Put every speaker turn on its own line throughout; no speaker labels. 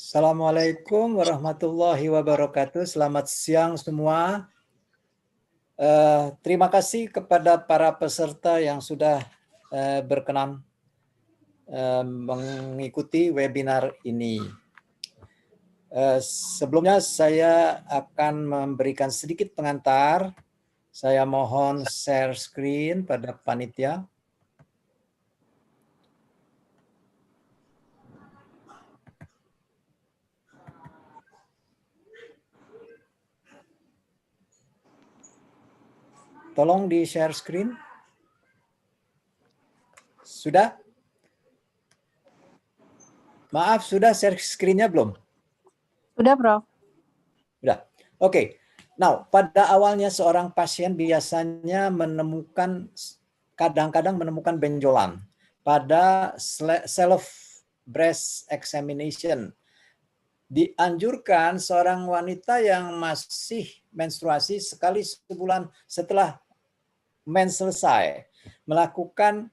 Assalamualaikum warahmatullahi wabarakatuh. Selamat siang semua. Terima kasih kepada para peserta yang sudah berkenan mengikuti webinar ini. Sebelumnya saya akan memberikan sedikit pengantar. Saya mohon share screen pada panitia. Tolong di share screen. Sudah? Maaf, sudah share screen-nya belum?
Sudah, Prof.
Sudah. Oke. Nah, pada awalnya seorang pasien biasanya kadang-kadang menemukan benjolan pada self breast examination. Dianjurkan seorang wanita yang masih menstruasi sekali sebulan setelah mens selesai melakukan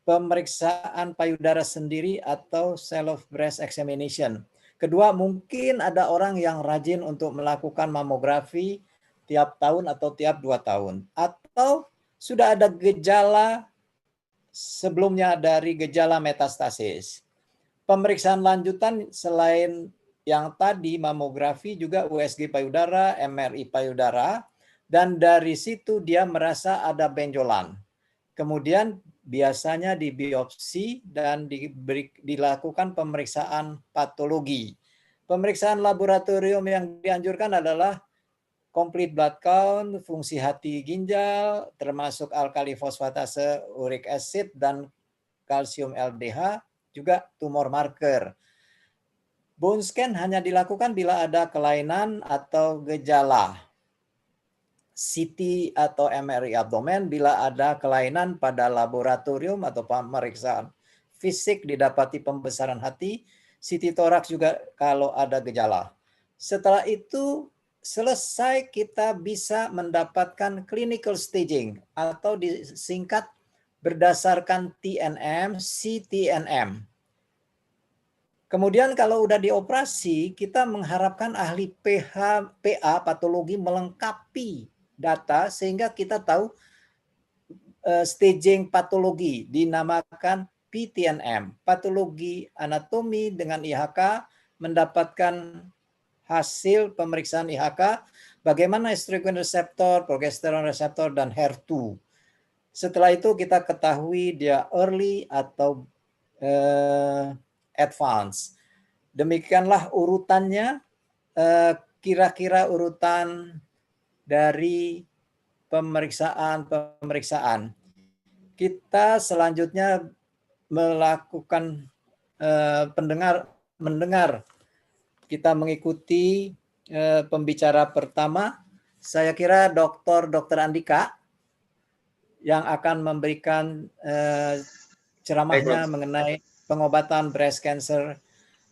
pemeriksaan payudara sendiri atau self breast examination. Kedua, mungkin ada orang yang rajin untuk melakukan mamografi tiap tahun atau tiap 2 tahun. Atau sudah ada gejala sebelumnya dari gejala metastasis. Pemeriksaan lanjutan selain yang tadi mamografi juga USG payudara, MRI payudara, dan dari situ dia merasa ada benjolan. Kemudian biasanya dibiopsi dan dilakukan pemeriksaan patologi. Pemeriksaan laboratorium yang dianjurkan adalah complete blood count, fungsi hati ginjal, termasuk alkali fosfatase uric acid dan kalsium LDH, juga tumor marker. Bone scan hanya dilakukan bila ada kelainan atau gejala. CT atau MRI abdomen bila ada kelainan pada laboratorium atau pemeriksaan fisik didapati pembesaran hati, CT toraks juga kalau ada gejala. Setelah itu selesai kita bisa mendapatkan clinical staging atau disingkat berdasarkan TNM, CTNM. Kemudian kalau udah dioperasi, kita mengharapkan ahli PA patologi melengkapi data sehingga kita tahu staging patologi dinamakan PTNM, patologi anatomi dengan IHK, mendapatkan hasil pemeriksaan IHK, bagaimana estrogen reseptor, progesteron reseptor, dan HER2. Setelah itu kita ketahui dia early atau advance. Demikianlah urutannya, kira-kira urutan dari pemeriksaan. Kita selanjutnya melakukan mendengar. Kita mengikuti pembicara pertama. Saya kira Dr. Andika yang akan memberikan ceramahnya mengenai pengobatan breast cancer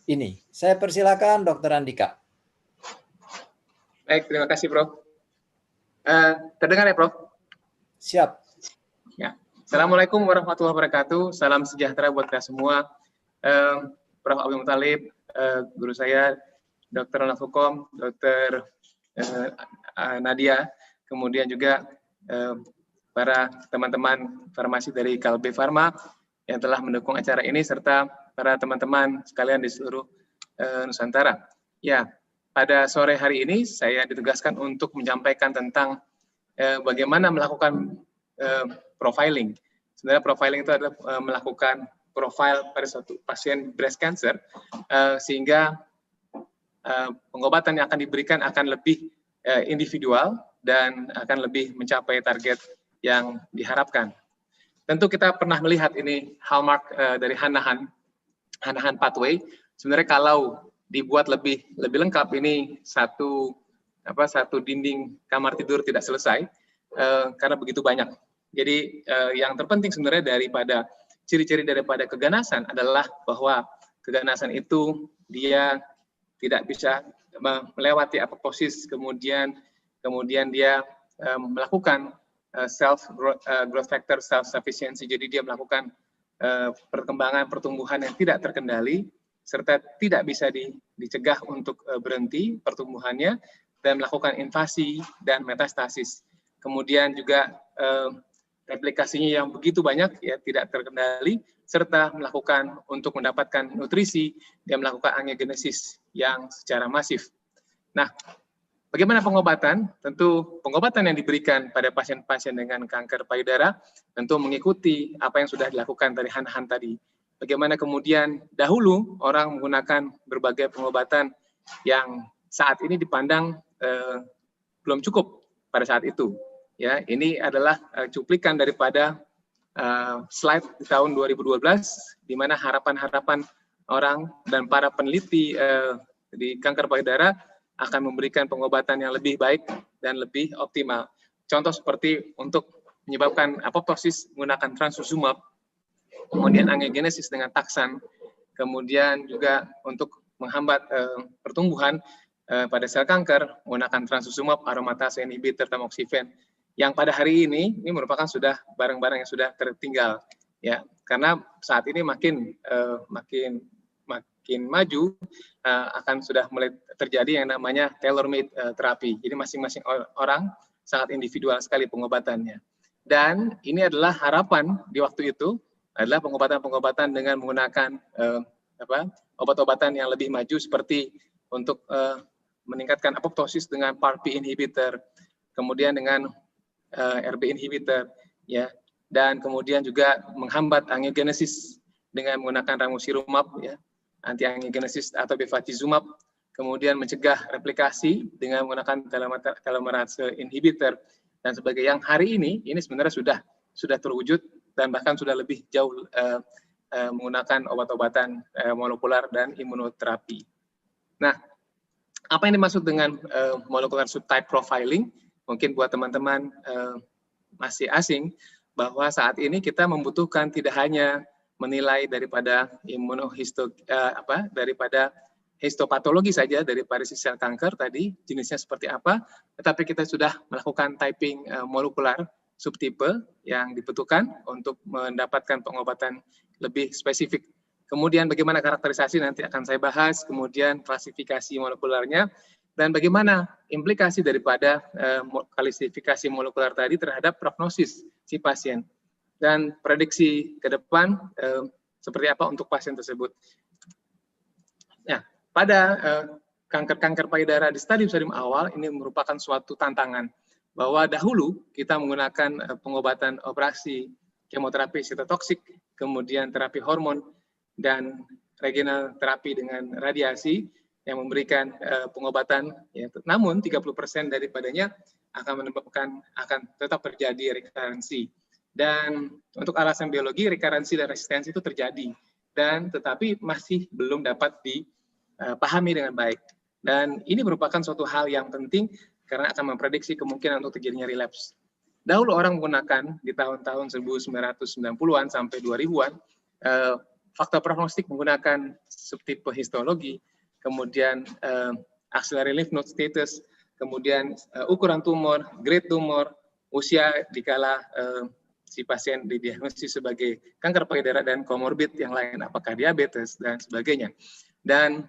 ini. Saya persilakan Dr. Andika.
Baik, terima kasih, Prof. Terdengar ya, Prof?
Siap.
Ya. Assalamualaikum warahmatullahi wabarakatuh. Salam sejahtera buat kita semua. Prof. Abdul Muthalib, guru saya, Dr. Nafukom, Dr. Nadia, kemudian juga para teman-teman farmasi dari Kalbe Pharma yang telah mendukung acara ini, serta para teman-teman sekalian di seluruh Nusantara. Ya, pada sore hari ini saya ditugaskan untuk menyampaikan tentang bagaimana melakukan profiling. Sebenarnya profiling itu adalah melakukan profil pada suatu pasien breast cancer sehingga pengobatan yang akan diberikan akan lebih individual dan akan lebih mencapai target yang diharapkan. Tentu kita pernah melihat ini hallmark dari Hanahan pathway. Sebenarnya kalau dibuat lebih lengkap, ini satu dinding kamar tidur tidak selesai karena begitu banyak. Jadi yang terpenting sebenarnya daripada ciri-ciri daripada keganasan adalah bahwa keganasan itu dia tidak bisa melewati apoptosis, kemudian dia melakukan growth factor self sufficiency. Jadi dia melakukan pertumbuhan yang tidak terkendali serta tidak bisa dicegah untuk berhenti pertumbuhannya dan melakukan invasi dan metastasis. Kemudian juga replikasinya yang begitu banyak ya tidak terkendali, serta melakukan untuk mendapatkan nutrisi dan melakukan angiogenesis yang secara masif. Nah, bagaimana pengobatan? Tentu pengobatan yang diberikan pada pasien-pasien dengan kanker payudara tentu mengikuti apa yang sudah dilakukan dari Han tadi. Bagaimana kemudian dahulu orang menggunakan berbagai pengobatan yang saat ini dipandang belum cukup pada saat itu. Ya, ini adalah cuplikan daripada slide di tahun 2012, di mana harapan-harapan orang dan para peneliti di kanker payudara akan memberikan pengobatan yang lebih baik dan lebih optimal. Contoh seperti untuk menyebabkan apoptosis menggunakan trastuzumab, kemudian angiogenesis dengan taksan, kemudian juga untuk menghambat pertumbuhan pada sel kanker menggunakan trastuzumab, aromatase inhibitor, tamoxifen, yang pada hari ini merupakan sudah barang-barang yang sudah tertinggal, ya, karena saat ini makin maju akan sudah mulai terjadi yang namanya tailor-made terapi. Jadi masing-masing orang sangat individual sekali pengobatannya. Dan ini adalah harapan di waktu itu adalah pengobatan-pengobatan dengan menggunakan obat-obatan yang lebih maju seperti untuk meningkatkan apoptosis dengan PARP inhibitor, kemudian dengan RB inhibitor, ya, dan kemudian juga menghambat angiogenesis dengan menggunakan ramucirumab, ya, anti-angiogenesis atau bevacizumab, kemudian mencegah replikasi dengan menggunakan telomerase inhibitor dan sebagainya. Yang hari ini sebenarnya sudah terwujud dan bahkan sudah lebih jauh menggunakan obat-obatan molekular dan imunoterapi. Nah, apa yang dimaksud dengan molecular subtype profiling? Mungkin buat teman-teman masih asing, bahwa saat ini kita membutuhkan tidak hanya menilai daripada daripada histopatologi saja daripada sel kanker tadi, jenisnya seperti apa, tetapi kita sudah melakukan typing molekular subtipe yang dibutuhkan untuk mendapatkan pengobatan lebih spesifik. Kemudian bagaimana karakterisasi nanti akan saya bahas, kemudian klasifikasi molekularnya, dan bagaimana implikasi daripada klasifikasi molekular tadi terhadap prognosis si pasien. Dan prediksi ke depan seperti apa untuk pasien tersebut. Nah, pada kanker-kanker payudara di stadium awal ini merupakan suatu tantangan, bahwa dahulu kita menggunakan pengobatan operasi kemoterapi sitotoksik, kemudian terapi hormon, dan regional terapi dengan radiasi yang memberikan pengobatan, ya, namun 30% daripadanya akan tetap terjadi rekarensi. Dan untuk alasan biologi, rekarensi dan resistensi itu terjadi, dan tetapi masih belum dapat dipahami dengan baik. Dan ini merupakan suatu hal yang penting karena akan memprediksi kemungkinan untuk terjadinya relapse. Dahulu orang menggunakan di tahun-tahun 1990-an sampai 2000-an faktor prognostik menggunakan subtipe histologi, kemudian axillary lymph node status, kemudian ukuran tumor, grade tumor, usia dikala si pasien didiagnosis sebagai kanker payudara dan komorbid yang lain, apakah diabetes dan sebagainya. Dan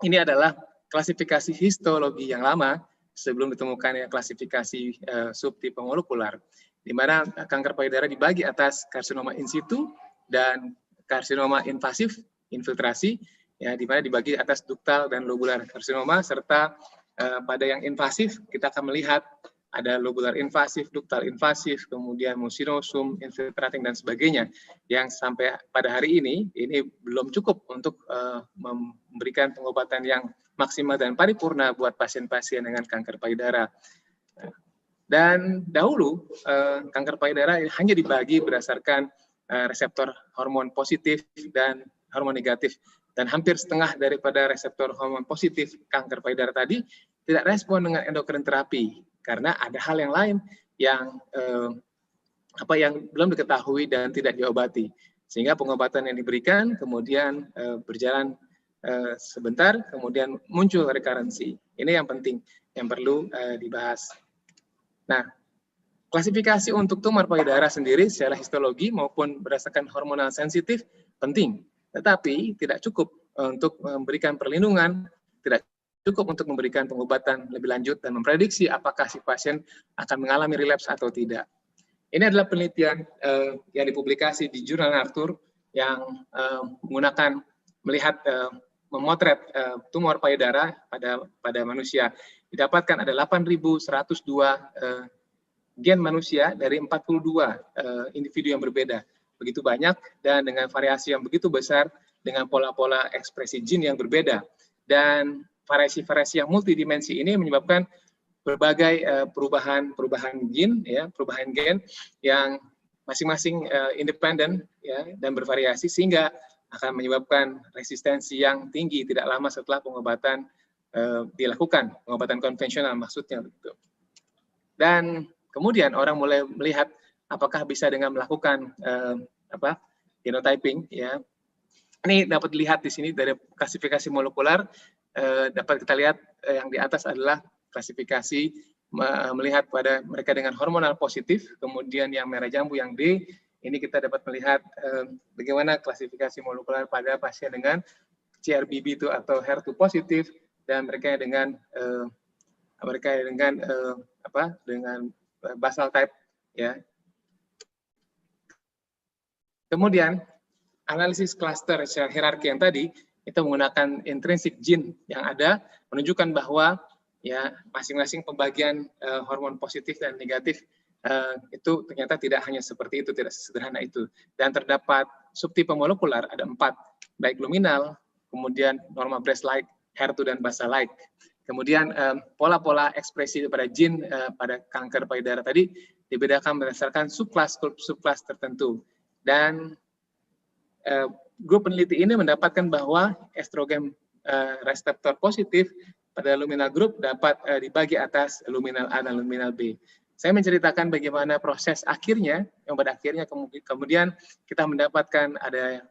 ini adalah klasifikasi histologi yang lama sebelum ditemukannya klasifikasi subtipe molekular, di mana kanker payudara dibagi atas karsinoma in situ dan karsinoma invasif, infiltrasi, ya, di mana dibagi atas duktal dan lobular karsinoma, serta pada yang invasif kita akan melihat ada lobular invasif, duktal invasif, kemudian mucinosum, infiltrating, dan sebagainya, yang sampai pada hari ini belum cukup untuk memberikan pengobatan yang maksimal dan paripurna buat pasien-pasien dengan kanker payudara. Dan dahulu kanker payudara hanya dibagi berdasarkan reseptor hormon positif dan hormon negatif, dan hampir setengah daripada reseptor hormon positif kanker payudara tadi tidak respon dengan endokrin terapi karena ada hal yang lain yang belum diketahui dan tidak diobati, sehingga pengobatan yang diberikan kemudian berjalan sebentar, kemudian muncul rekarensi. Ini yang penting yang perlu dibahas. Nah, klasifikasi untuk tumor payudara sendiri secara histologi maupun berdasarkan hormonal sensitif penting, tetapi tidak cukup untuk memberikan perlindungan, tidak cukup untuk memberikan pengobatan lebih lanjut dan memprediksi apakah si pasien akan mengalami relapse atau tidak. Ini adalah penelitian yang dipublikasi di jurnal Nature yang menggunakan melihat memotret tumor payudara pada manusia. Didapatkan ada 8.102 gen manusia dari 42 individu yang berbeda. Begitu banyak dan dengan variasi yang begitu besar dengan pola-pola ekspresi gene yang berbeda. Dan variasi-variasi yang multidimensi ini menyebabkan berbagai perubahan gen, ya, perubahan gen yang masing-masing independen, ya, dan bervariasi sehingga akan menyebabkan resistensi yang tinggi tidak lama setelah pengobatan dilakukan, pengobatan konvensional maksudnya begitu. Dan kemudian orang mulai melihat apakah bisa dengan melakukan genotyping, ya. Ini dapat dilihat di sini dari klasifikasi molekular, dapat kita lihat yang di atas adalah klasifikasi melihat pada mereka dengan hormonal positif, kemudian yang merah jambu yang D, ini kita dapat melihat bagaimana klasifikasi molekular pada pasien dengan CRBB itu atau HER2 positif dan mereka dengan basal type, ya. Kemudian analisis cluster secara hierarki yang tadi itu menggunakan intrinsic gene yang ada menunjukkan bahwa ya masing-masing pembagian hormon positif dan negatif itu ternyata tidak hanya seperti itu, tidak sesederhana itu. Dan terdapat subtipe molekular ada 4, baik luminal, kemudian norma breast-like, HER2 dan basal-like. Kemudian pola-pola ekspresi pada gene pada kanker payudara tadi dibedakan berdasarkan subkelas tertentu. Dan grup peneliti ini mendapatkan bahwa estrogen reseptor positif pada luminal group dapat dibagi atas luminal A dan luminal B. Saya menceritakan bagaimana proses akhirnya, yang pada akhirnya kemudian kita mendapatkan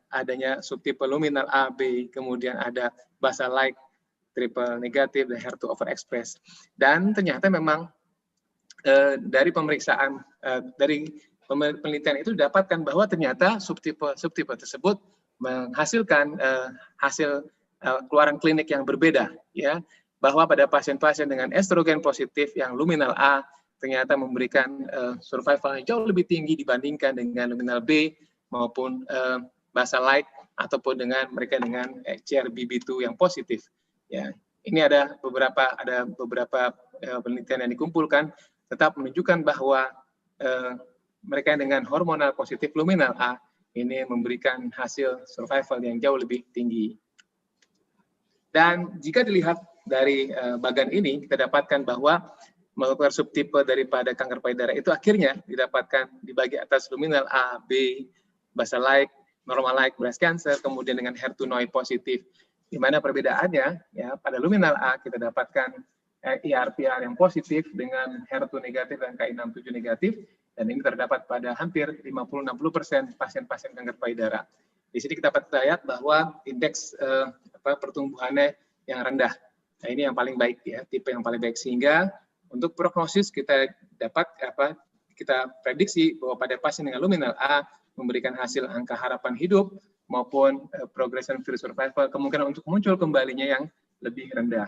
adanya subtipe luminal A, B, kemudian ada basal-like, triple negatif, dan HER2 overexpress. Dan ternyata memang dari pemeriksaan dari penelitian itu didapatkan bahwa ternyata subtipe tersebut menghasilkan hasil keluaran klinik yang berbeda, ya, bahwa pada pasien-pasien dengan estrogen positif yang luminal A ternyata memberikan survival yang jauh lebih tinggi dibandingkan dengan luminal B maupun basal-like ataupun dengan mereka dengan CRBB2 yang positif, ya. Ini ada beberapa penelitian yang dikumpulkan tetap menunjukkan bahwa mereka dengan hormonal positif luminal A ini memberikan hasil survival yang jauh lebih tinggi. Dan jika dilihat dari bagan ini, kita dapatkan bahwa molekular subtipe daripada kanker payudara itu akhirnya didapatkan dibagi atas luminal A, B, basal-like, normal-like breast cancer, kemudian dengan HER2 neu positif. Di mana perbedaannya, ya, pada luminal A kita dapatkan ER/PR yang positif dengan HER2 negatif dan Ki67 negatif, dan ini terdapat pada hampir 50-60% pasien-pasien kanker payudara. Di sini kita dapat lihat bahwa indeks pertumbuhannya yang rendah. Nah, ini yang paling baik, ya, tipe yang paling baik, sehingga untuk prognosis kita dapat kita prediksi bahwa pada pasien dengan luminal A memberikan hasil angka harapan hidup maupun progression free survival kemungkinan untuk muncul kembalinya yang lebih rendah.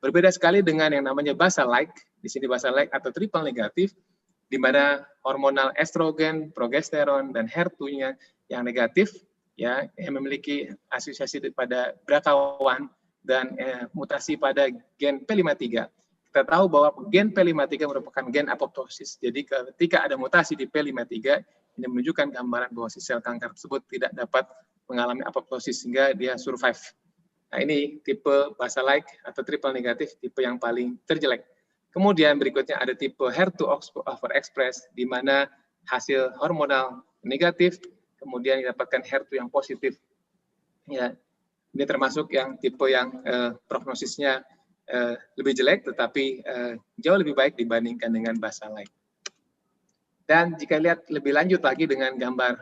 Berbeda sekali dengan yang namanya basal-like, di sini basal-like atau triple negatif, di mana hormonal estrogen, progesteron, dan HER2-nya yang negatif, ya, yang memiliki asosiasi pada BRCA1 dan mutasi pada gen P53. Kita tahu bahwa gen P53 merupakan gen apoptosis. Jadi ketika ada mutasi di P53, ini menunjukkan gambaran bahwa si sel kanker tersebut tidak dapat mengalami apoptosis sehingga dia survive. Nah, ini tipe basal-like atau triple negatif, tipe yang paling terjelek. Kemudian berikutnya ada tipe HER2 overexpress, di mana hasil hormonal negatif, kemudian didapatkan HER2 yang positif. Ya, ini termasuk yang tipe yang prognosisnya lebih jelek, tetapi jauh lebih baik dibandingkan dengan basal-like. Dan jika lihat lebih lanjut lagi dengan gambar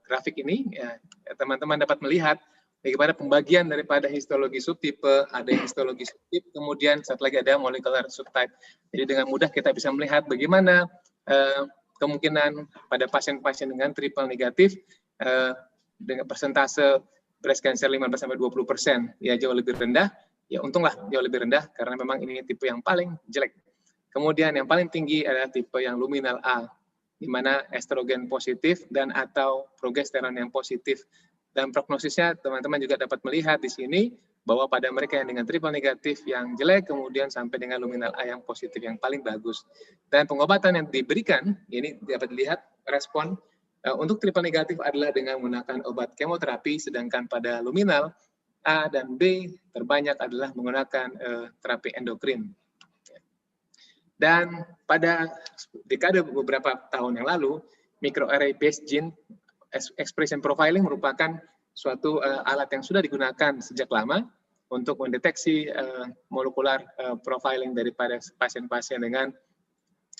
grafik ini, ya, teman-teman dapat melihat bagaimana pembagian daripada histologi subtipe, ada histologi subtipe, kemudian satu lagi ada molecular subtype. Jadi dengan mudah kita bisa melihat bagaimana kemungkinan pada pasien-pasien dengan triple negatif dengan persentase breast cancer 15-20%, ya jauh lebih rendah. Ya untunglah jauh lebih rendah karena memang ini tipe yang paling jelek. Kemudian yang paling tinggi adalah tipe yang luminal A, di mana estrogen positif dan atau progesteron yang positif. Dan prognosisnya teman-teman juga dapat melihat di sini bahwa pada mereka yang dengan triple negatif yang jelek, kemudian sampai dengan luminal A yang positif yang paling bagus. Dan pengobatan yang diberikan, ini dapat dilihat respon untuk triple negatif adalah dengan menggunakan obat kemoterapi, sedangkan pada luminal A dan B terbanyak adalah menggunakan terapi endokrin. Dan pada dekade beberapa tahun yang lalu, microarray based gene expression profiling merupakan suatu alat yang sudah digunakan sejak lama untuk mendeteksi molekular profiling daripada pasien-pasien dengan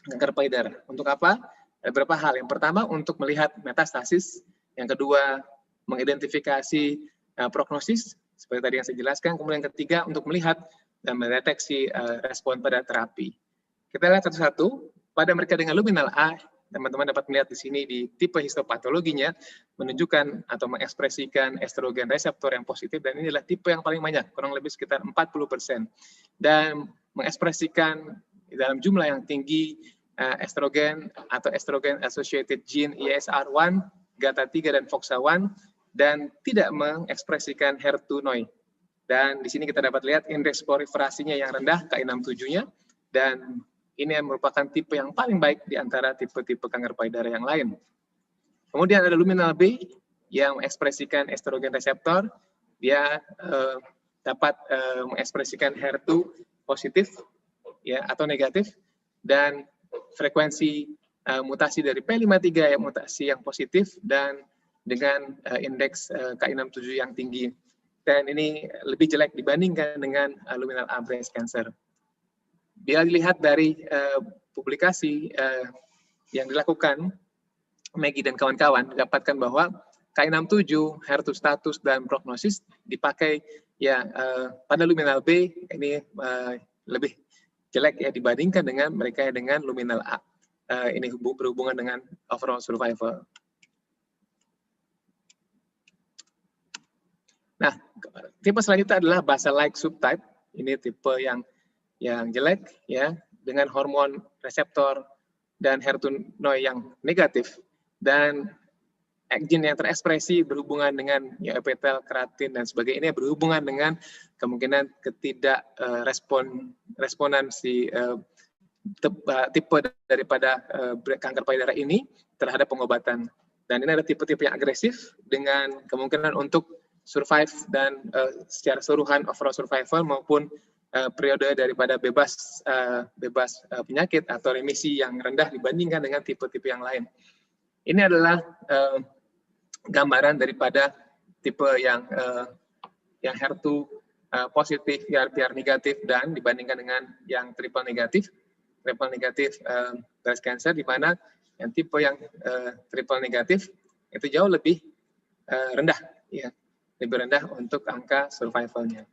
kanker payudara. Untuk apa? Beberapa hal. Yang pertama untuk melihat metastasis, yang kedua mengidentifikasi prognosis seperti tadi yang saya jelaskan, kemudian yang ketiga untuk melihat dan mendeteksi respon pada terapi. Kita lihat satu-satu. Pada mereka dengan luminal A, teman-teman dapat melihat di sini di tipe histopatologinya menunjukkan atau mengekspresikan estrogen reseptor yang positif, dan ini adalah tipe yang paling banyak, kurang lebih sekitar 40%. Dan mengekspresikan dalam jumlah yang tinggi estrogen atau estrogen associated gene ESR1, GATA3 dan FOXA1, dan tidak mengekspresikan HER2/Neu. Dan di sini kita dapat lihat indeks proliferasinya yang rendah, Ki67-nya, dan ini merupakan tipe yang paling baik di antara tipe-tipe kanker payudara yang lain. Kemudian ada luminal B yang mengekspresikan estrogen reseptor, dia dapat mengekspresikan HER2 positif ya atau negatif, dan frekuensi mutasi dari P53 yang mutasi yang positif dan dengan indeks Ki67 yang tinggi. Dan ini lebih jelek dibandingkan dengan luminal A breast cancer. Bila dilihat dari publikasi yang dilakukan Maggie dan kawan-kawan, didapatkan bahwa Ki67, HER2 status dan prognosis dipakai ya pada luminal B ini lebih jelek ya dibandingkan dengan mereka dengan luminal A. Ini berhubungan dengan overall survival. Nah, tipe selanjutnya adalah basal-like subtype. Ini tipe yang jelek ya dengan hormon reseptor dan HER2/Neu yang negatif, dan gene yang terekspresi berhubungan dengan epitel, keratin dan sebagainya, berhubungan dengan kemungkinan responansi tipe daripada kanker payudara ini terhadap pengobatan. Dan ini ada tipe-tipe yang agresif dengan kemungkinan untuk survive dan secara keseluruhan overall survival maupun periode daripada bebas penyakit atau remisi yang rendah dibandingkan dengan tipe-tipe yang lain. Ini adalah gambaran daripada tipe yang HER2 positif, PR negatif, dan dibandingkan dengan yang triple negatif breast cancer, di mana yang tipe yang triple negatif itu jauh lebih rendah, ya, lebih rendah untuk angka survivalnya.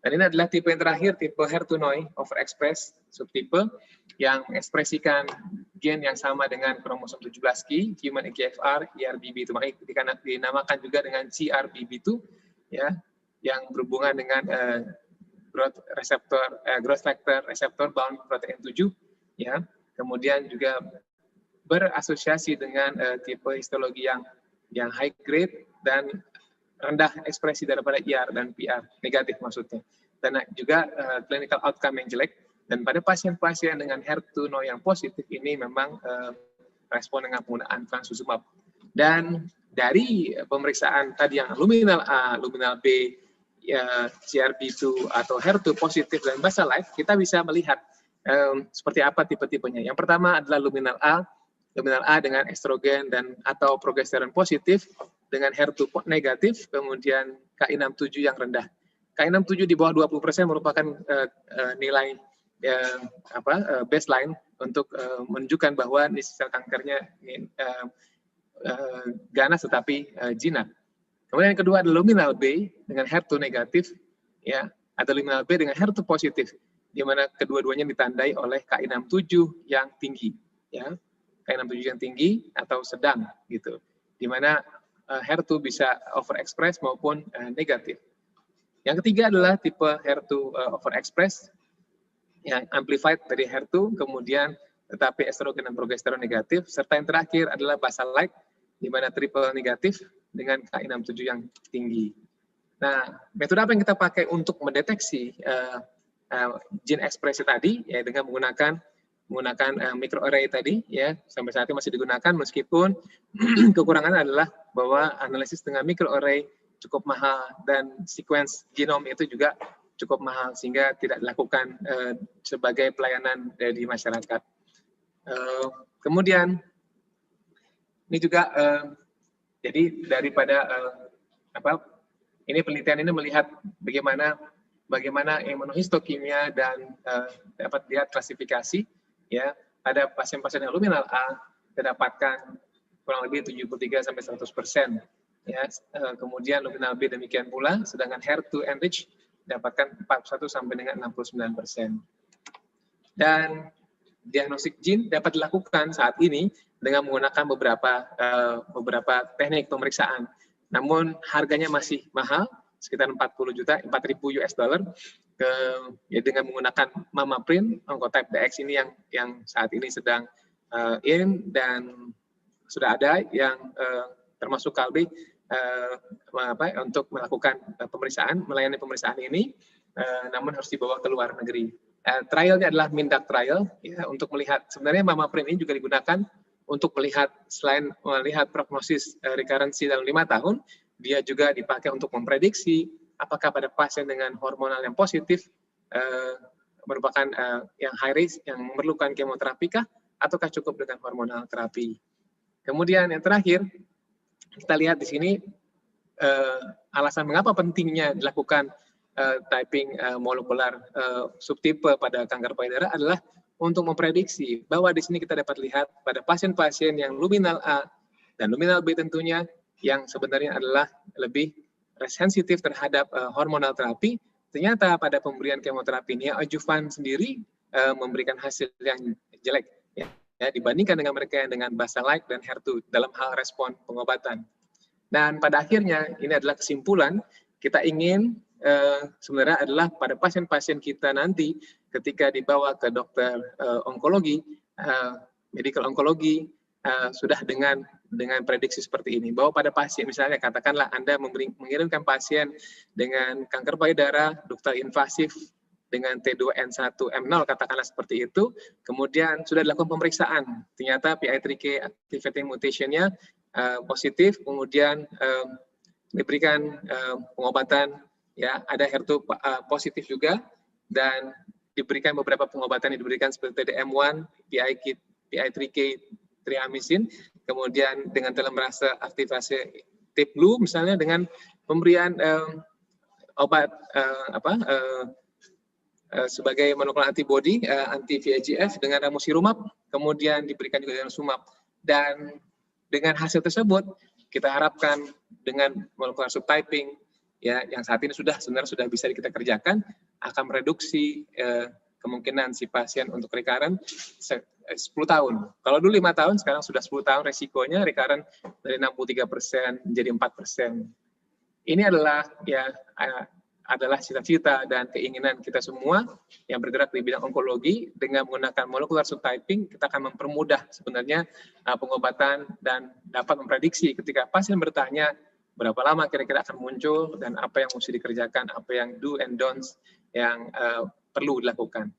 Dan ini adalah tipe yang terakhir, tipe HER2/Neu overexpress subtipe yang mengekspresikan gen yang sama dengan kromosom 17q, human EGFR, ERBB2, dinamakan juga dengan CRBB2, ya, yang berhubungan dengan growth factor receptor bound protein 7, ya. Kemudian juga berasosiasi dengan tipe histologi yang high grade dan rendah ekspresi daripada IR dan PR, negatif maksudnya. Dan juga clinical outcome yang jelek. Dan pada pasien-pasien dengan HER2/Neu yang positif ini memang respon dengan penggunaan trastuzumab. Dan dari pemeriksaan tadi yang luminal A, luminal B, ya, CRB2 atau HER2 positif dan basal-like, kita bisa melihat seperti apa tipe-tipenya. Yang pertama adalah luminal A dengan estrogen dan atau progesteron positif, dengan HER2 negatif, kemudian Ki67 yang rendah. Ki67 di bawah 20% merupakan nilai baseline untuk menunjukkan bahwa sel kankernya ganas tetapi jinak. Kemudian yang kedua adalah luminal B dengan HER2 negatif, ya, atau luminal B dengan HER2 positif, di mana kedua-duanya ditandai oleh Ki67 yang tinggi, ya, Ki67 yang tinggi atau sedang, gitu, di mana HER2 bisa overexpress maupun negatif. Yang ketiga adalah tipe HER2 overexpress yang amplified dari HER2, kemudian tetapi estrogen dan progesteron negatif, serta yang terakhir adalah basal-like, di mana triple negatif dengan Ki67 yang tinggi. Nah, metode apa yang kita pakai untuk mendeteksi gene ekspresi tadi, ya dengan menggunakan microarray tadi, ya sampai saat ini masih digunakan, meskipun kekurangannya adalah bahwa analisis dengan microarray cukup mahal dan sequence genom itu juga cukup mahal sehingga tidak dilakukan sebagai pelayanan dari masyarakat. Kemudian ini juga jadi daripada ini penelitian ini melihat bagaimana imunohistokimia dan dapat lihat klasifikasi ya pada pasien-pasien yang luminal A terdapatkan kurang lebih 73 sampai 100%. Ya, kemudian luminal B demikian pula, sedangkan HER2 enrich dapatkan 41 sampai dengan 69%. Dan diagnostik gene dapat dilakukan saat ini dengan menggunakan beberapa teknik pemeriksaan. Namun harganya masih mahal, sekitar 4.000 US dollar dengan menggunakan MammaPrint, Oncotype DX ini yang saat ini sedang dan sudah ada yang termasuk Kalbe untuk melakukan melayani pemeriksaan ini, namun harus dibawa ke luar negeri. Trialnya adalah MINDAQ trial, ya, untuk melihat sebenarnya MammaPrint ini juga digunakan untuk melihat selain melihat prognosis recurrency dalam 5 tahun, dia juga dipakai untuk memprediksi apakah pada pasien dengan hormonal yang positif merupakan yang high risk, yang memerlukan kemoterapi kah, ataukah cukup dengan hormonal terapi. Kemudian yang terakhir, kita lihat di sini alasan mengapa pentingnya dilakukan typing molekular subtipe pada kanker payudara adalah untuk memprediksi bahwa di sini kita dapat lihat pada pasien-pasien yang luminal A dan luminal B tentunya yang sebenarnya adalah lebih sensitif terhadap hormonal terapi, ternyata pada pemberian kemoterapi neoadjuvan sendiri memberikan hasil yang jelek ya, dibandingkan dengan mereka yang dengan basal-like dan HER2 dalam hal respon pengobatan. Dan pada akhirnya ini adalah kesimpulan, kita ingin sebenarnya adalah pada pasien-pasien kita nanti ketika dibawa ke dokter onkologi, medical onkologi, sudah dengan prediksi seperti ini, bahwa pada pasien misalnya katakanlah Anda mengirimkan pasien dengan kanker payudara, ductal invasif dengan T2N1M0 katakanlah seperti itu, kemudian sudah dilakukan pemeriksaan, ternyata PI3K activating mutation-nya positif, kemudian diberikan pengobatan, ya ada HER2 positif juga, dan diberikan beberapa pengobatan yang diberikan seperti TDM1, PI3K triamisin, kemudian dengan telomerase aktivasi TIP-BLU misalnya dengan pemberian obat sebagai monoklonar antibody anti-VEGF dengan ramucirumab, kemudian diberikan juga dengan sumab. Dan dengan hasil tersebut kita harapkan dengan molekular subtyping ya yang saat ini sebenarnya sudah bisa kita kerjakan akan mereduksi kemungkinan si pasien untuk recurrent 10 tahun. Kalau dulu 5 tahun, sekarang sudah 10 tahun resikonya recurrent dari 63% menjadi 4%. Ini adalah adalah cita-cita dan keinginan kita semua yang bergerak di bidang onkologi. Dengan menggunakan molekular subtyping, kita akan mempermudah sebenarnya pengobatan dan dapat memprediksi ketika pasien bertanya berapa lama kira-kira akan muncul dan apa yang mesti dikerjakan, apa yang do and don'ts yang perlu dilakukan.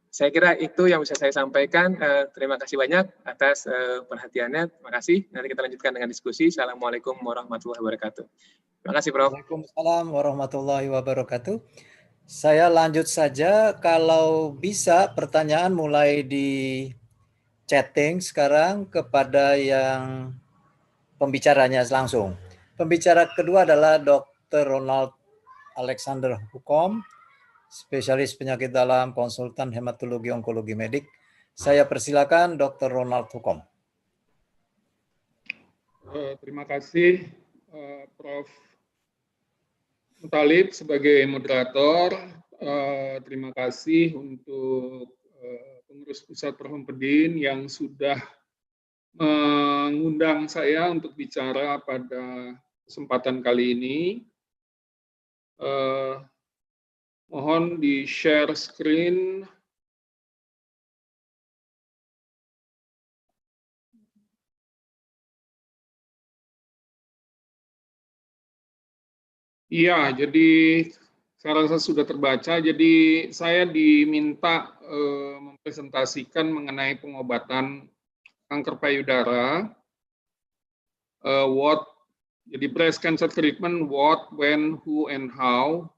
Saya kira itu yang bisa saya sampaikan. Terima kasih banyak atas perhatiannya. Terima kasih. Nanti kita lanjutkan dengan diskusi. Assalamualaikum warahmatullahi wabarakatuh. Terima kasih, Prof.
Waalaikumsalam warahmatullahi wabarakatuh. Saya lanjut saja. Kalau bisa pertanyaan mulai di chatting sekarang kepada yang pembicaranya langsung. Pembicara kedua adalah Dr. Ronald Alexander Hukom, spesialis penyakit dalam, konsultan hematologi onkologi medik. Saya persilakan Dr. Ronald Hukom.
Terima kasih Prof. Muthalib sebagai moderator. Terima kasih untuk pengurus pusat Prof. Pedin yang sudah mengundang saya untuk bicara pada kesempatan kali ini. Mohon di-share screen. Iya, jadi saya rasa sudah terbaca. Jadi saya diminta mempresentasikan mengenai pengobatan kanker payudara. Jadi breast cancer treatment, what, when, who, and how.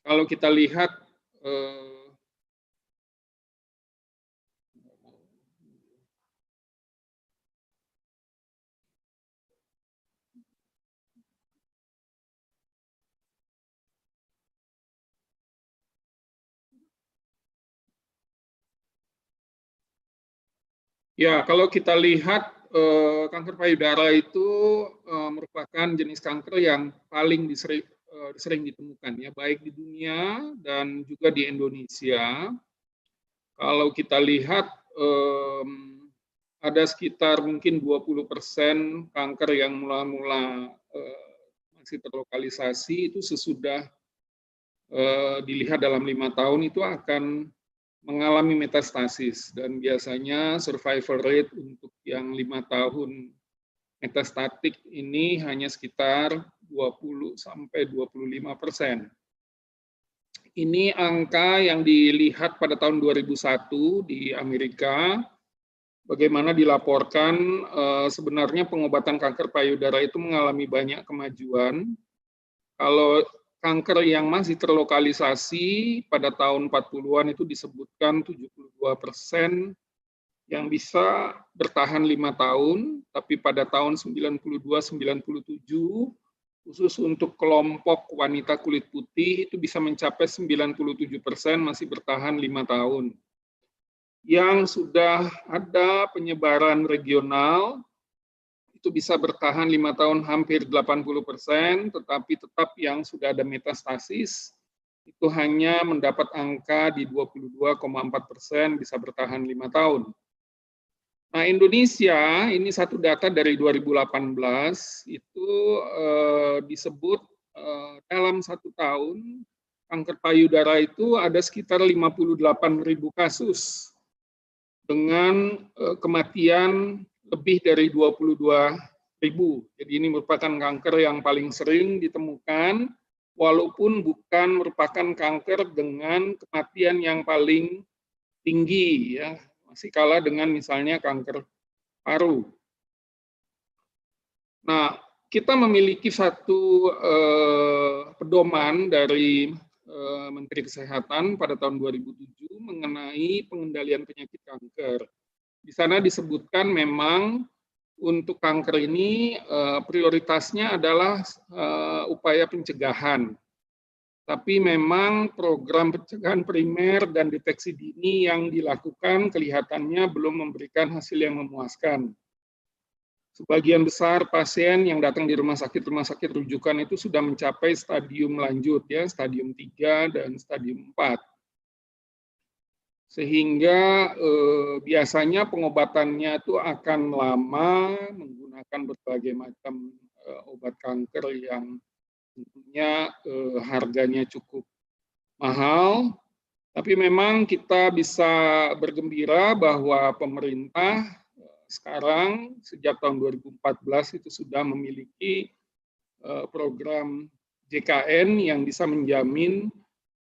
Kalau kita lihat ya, kalau kita lihat kanker payudara itu merupakan jenis kanker yang paling sering ditemukan, ya, baik di dunia dan juga di Indonesia. Kalau kita lihat ada sekitar mungkin 20% kanker yang mula-mula masih terlokalisasi itu sesudah dilihat dalam 5 tahun itu akan mengalami metastasis, dan biasanya survival rate untuk yang 5 tahun metastatik ini hanya sekitar 20–25%. Ini angka yang dilihat pada tahun 2001 di Amerika, bagaimana dilaporkan sebenarnya pengobatan kanker payudara itu mengalami banyak kemajuan. Kalau kanker yang masih terlokalisasi pada tahun 40-an itu disebutkan 72% yang bisa bertahan 5 tahun, tapi pada tahun 92–97 khusus untuk kelompok wanita kulit putih itu bisa mencapai 97% masih bertahan 5 tahun. Yang sudah ada penyebaran regional itu bisa bertahan 5 tahun hampir 80%, tetapi tetap yang sudah ada metastasis itu hanya mendapat angka di 22,4% bisa bertahan 5 tahun. Nah, Indonesia ini satu data dari 2018 itu disebut dalam 1 tahun kanker payudara itu ada sekitar 58.000 kasus dengan kematian lebih dari 22.000. Jadi ini merupakan kanker yang paling sering ditemukan, walaupun bukan merupakan kanker dengan kematian yang paling tinggi, ya, masih kalah dengan misalnya kanker paru. Nah, kita memiliki satu pedoman dari Menteri Kesehatan pada tahun 2007 mengenai pengendalian penyakit kanker. Di sana disebutkan memang untuk kanker ini prioritasnya adalah upaya pencegahan. Tapi memang program pencegahan primer dan deteksi dini yang dilakukan kelihatannya belum memberikan hasil yang memuaskan. Sebagian besar pasien yang datang di rumah sakit rujukan itu sudah mencapai stadium lanjut, ya, stadium 3 dan stadium 4. Sehingga biasanya pengobatannya itu akan lama, menggunakan berbagai macam obat kanker yang tentunya harganya cukup mahal. Tapi memang kita bisa bergembira bahwa pemerintah sekarang sejak tahun 2014 itu sudah memiliki program JKN yang bisa menjamin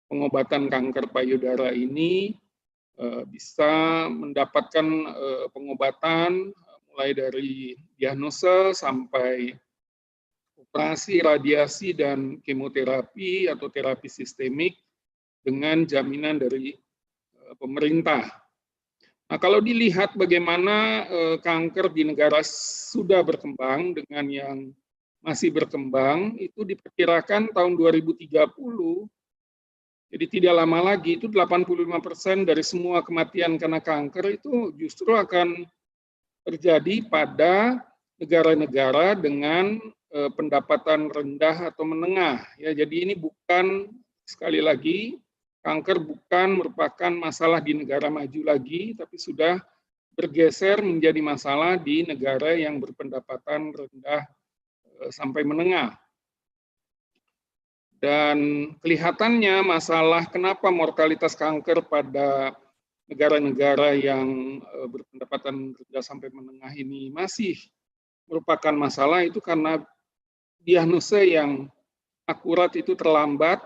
pengobatan kanker payudara ini bisa mendapatkan pengobatan mulai dari diagnosa sampai operasi, radiasi, dan kemoterapi atau terapi sistemik dengan jaminan dari pemerintah. Nah, kalau dilihat bagaimana kanker di negara sudah berkembang dengan yang masih berkembang, itu diperkirakan tahun 2030 jadi tidak lama lagi itu 85% dari semua kematian karena kanker itu justru akan terjadi pada negara-negara dengan pendapatan rendah atau menengah. Ya, jadi ini bukan, sekali lagi, kanker bukan merupakan masalah di negara maju lagi, tapi sudah bergeser menjadi masalah di negara yang berpendapatan rendah sampai menengah. Dan kelihatannya masalah kenapa mortalitas kanker pada negara-negara yang berpendapatan rendah sampai menengah ini masih merupakan masalah itu karena diagnosa yang akurat itu terlambat,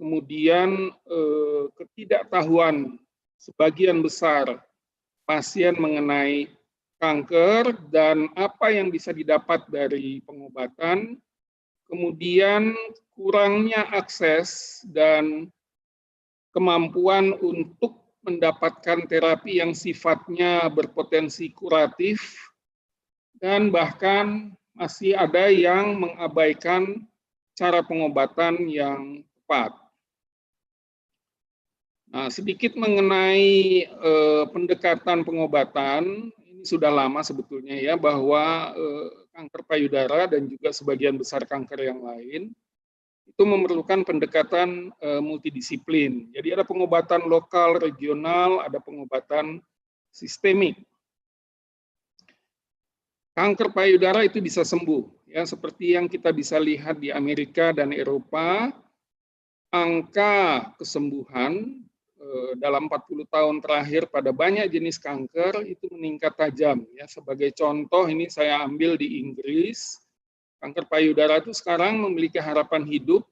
kemudian ketidaktahuan sebagian besar pasien mengenai kanker dan apa yang bisa didapat dari pengobatan, kemudian kurangnya akses dan kemampuan untuk mendapatkan terapi yang sifatnya berpotensi kuratif, dan bahkan masih ada yang mengabaikan cara pengobatan yang tepat. Nah, sedikit mengenai pendekatan pengobatan, ini sudah lama sebetulnya ya, bahwa kanker payudara dan juga sebagian besar kanker yang lain itu memerlukan pendekatan multidisiplin. Jadi ada pengobatan lokal, regional, ada pengobatan sistemik. Kanker payudara itu bisa sembuh, ya seperti yang kita bisa lihat di Amerika dan Eropa, angka kesembuhan dalam 40 tahun terakhir pada banyak jenis kanker itu meningkat tajam. Ya, sebagai contoh ini saya ambil di Inggris, kanker payudara itu sekarang memiliki harapan hidup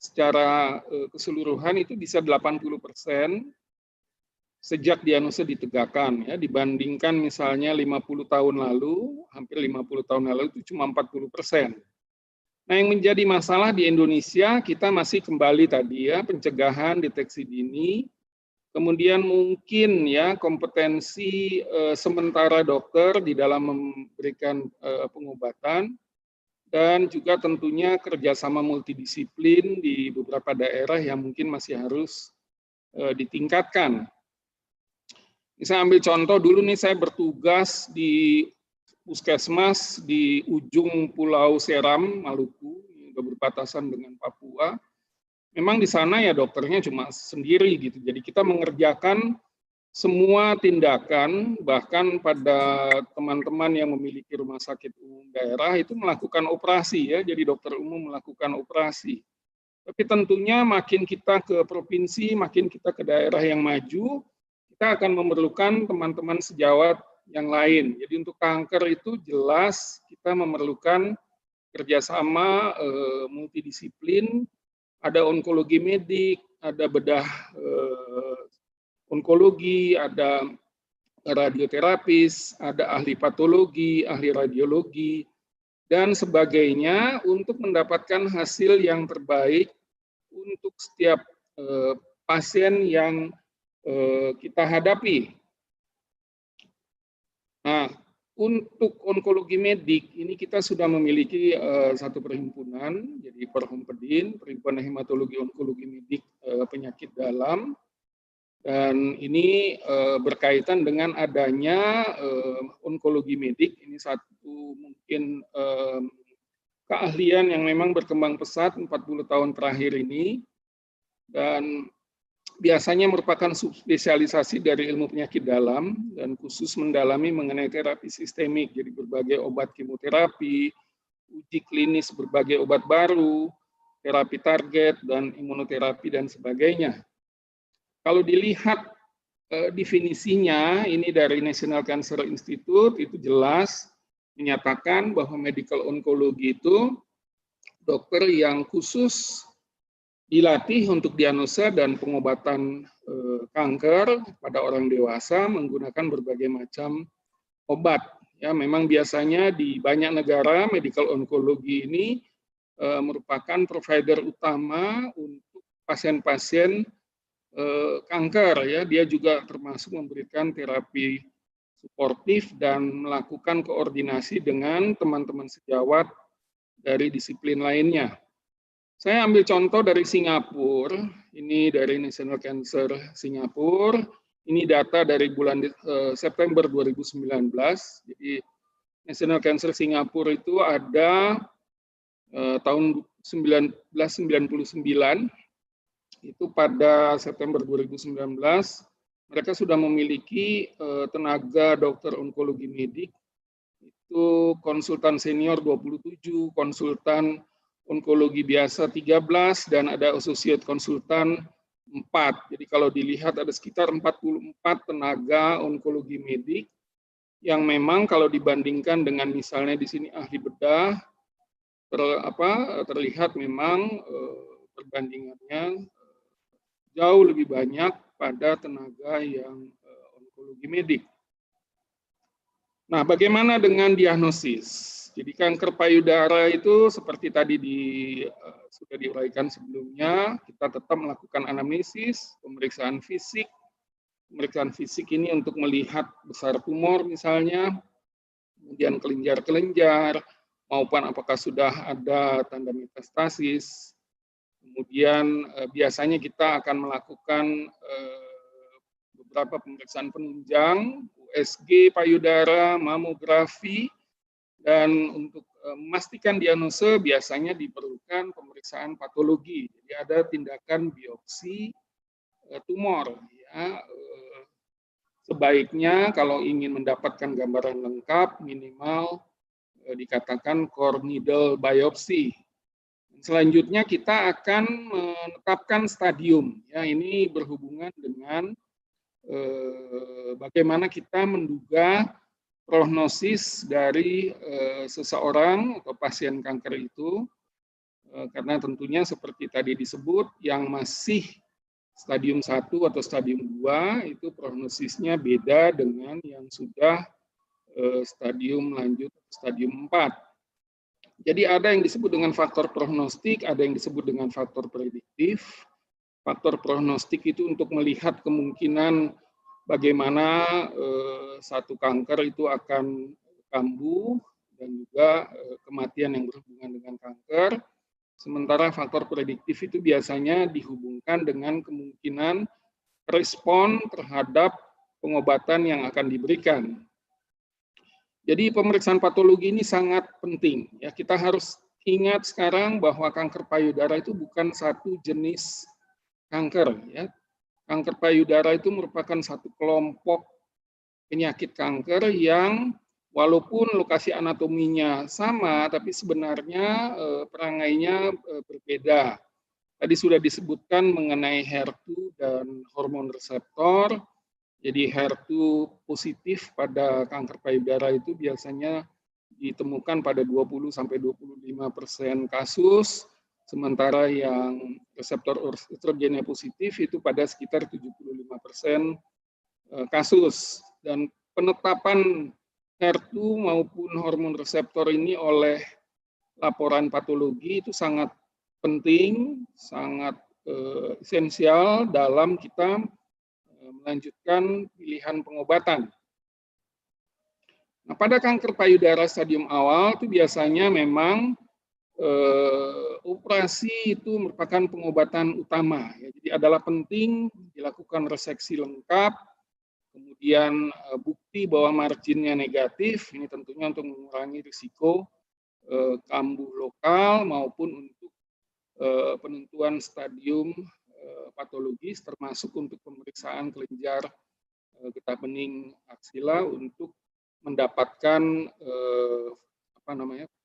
secara keseluruhan itu bisa 80% sejak diagnosa ditegakkan, ya, dibandingkan misalnya 50 tahun lalu, hampir 50 tahun lalu itu cuma 40%. Nah, yang menjadi masalah di Indonesia, kita masih kembali tadi ya, pencegahan, deteksi dini, kemudian mungkin ya kompetensi sementara dokter di dalam memberikan pengobatan, dan juga tentunya kerjasama multidisiplin di beberapa daerah yang mungkin masih harus ditingkatkan. Saya ambil contoh dulu nih, saya bertugas di puskesmas di ujung Pulau Seram, Maluku, berbatasan dengan Papua. Memang di sana ya dokternya cuma sendiri gitu. Jadi kita mengerjakan semua tindakan, bahkan pada teman-teman yang memiliki rumah sakit umum daerah itu melakukan operasi ya. Jadi dokter umum melakukan operasi. Tapi tentunya makin kita ke provinsi, makin kita ke daerah yang maju, kita akan memerlukan teman-teman sejawat yang lain. Jadi untuk kanker itu jelas kita memerlukan kerjasama multidisiplin. Ada onkologi medik, ada bedah onkologi, ada radioterapis, ada ahli patologi, ahli radiologi, dan sebagainya untuk mendapatkan hasil yang terbaik untuk setiap pasien yang kita hadapi. Nah, untuk onkologi medik, ini kita sudah memiliki satu perhimpunan, jadi Perhompedin, Perhimpunan Hematologi Onkologi Medik Penyakit Dalam, dan ini berkaitan dengan adanya onkologi medik, ini satu mungkin keahlian yang memang berkembang pesat 40 tahun terakhir ini, dan biasanya merupakan subspesialisasi dari ilmu penyakit dalam dan khusus mendalami mengenai terapi sistemik, jadi berbagai obat kemoterapi, uji klinis berbagai obat baru, terapi target, dan imunoterapi, dan sebagainya. Kalau dilihat definisinya, ini dari National Cancer Institute, itu jelas menyatakan bahwa medical oncology itu dokter yang khusus dilatih untuk diagnosa dan pengobatan kanker pada orang dewasa menggunakan berbagai macam obat. Ya, memang biasanya di banyak negara medical oncology ini merupakan provider utama untuk pasien-pasien kanker. Ya, dia juga termasuk memberikan terapi suportif dan melakukan koordinasi dengan teman-teman sejawat dari disiplin lainnya. Saya ambil contoh dari Singapura, ini dari National Cancer Singapura, ini data dari bulan September 2019, jadi National Cancer Singapura itu ada tahun 1999, itu pada September 2019 mereka sudah memiliki tenaga dokter onkologi medik, itu konsultan senior 27, konsultan onkologi biasa 13, dan ada associate konsultan 4. Jadi kalau dilihat ada sekitar 44 tenaga onkologi medik yang memang kalau dibandingkan dengan misalnya di sini ahli bedah, terlihat memang perbandingannya jauh lebih banyak pada tenaga yang onkologi medik. Nah, bagaimana dengan diagnosis? Jadi kanker payudara itu seperti tadi sudah diuraikan sebelumnya, kita tetap melakukan anamnesis, pemeriksaan fisik. Pemeriksaan fisik ini untuk melihat besar tumor misalnya, kemudian kelenjar-kelenjar, maupun apakah sudah ada tanda metastasis. Kemudian biasanya kita akan melakukan beberapa pemeriksaan penunjang, USG payudara, mamografi, dan untuk memastikan diagnosa biasanya diperlukan pemeriksaan patologi. Jadi ada tindakan biopsi tumor. Ya. Sebaiknya kalau ingin mendapatkan gambaran lengkap, minimal dikatakan core needle biopsi. Selanjutnya kita akan menetapkan stadium. Ya, ini berhubungan dengan bagaimana kita menduga prognosis dari seseorang atau pasien kanker itu, karena tentunya seperti tadi disebut, yang masih stadium 1 atau stadium 2 itu prognosisnya beda dengan yang sudah stadium lanjut stadium 4. Jadi ada yang disebut dengan faktor prognostik, ada yang disebut dengan faktor prediktif. Faktor prognostik itu untuk melihat kemungkinan bagaimana satu kanker itu akan kambuh dan juga kematian yang berhubungan dengan kanker. Sementara faktor prediktif itu biasanya dihubungkan dengan kemungkinan respon terhadap pengobatan yang akan diberikan. Jadi pemeriksaan patologi ini sangat penting. Ya, kita harus ingat sekarang bahwa kanker payudara itu bukan satu jenis kanker. Ya. Kanker payudara itu merupakan satu kelompok penyakit kanker yang walaupun lokasi anatominya sama, tapi sebenarnya perangainya berbeda. Tadi sudah disebutkan mengenai HER2 dan hormon reseptor. Jadi HER2 positif pada kanker payudara itu biasanya ditemukan pada 20-25% kasus, sementara yang reseptor estrogennya positif itu pada sekitar 75% kasus. Dan penetapan HER2 maupun hormon reseptor ini oleh laporan patologi itu sangat penting, sangat esensial dalam kita melanjutkan pilihan pengobatan. Nah, pada kanker payudara stadium awal itu biasanya memang operasi itu merupakan pengobatan utama. Ya. Jadi adalah penting dilakukan reseksi lengkap, kemudian bukti bahwa marginnya negatif, ini tentunya untuk mengurangi risiko kambuh lokal maupun untuk penentuan stadium patologis, termasuk untuk pemeriksaan kelenjar getah bening aksila untuk mendapatkan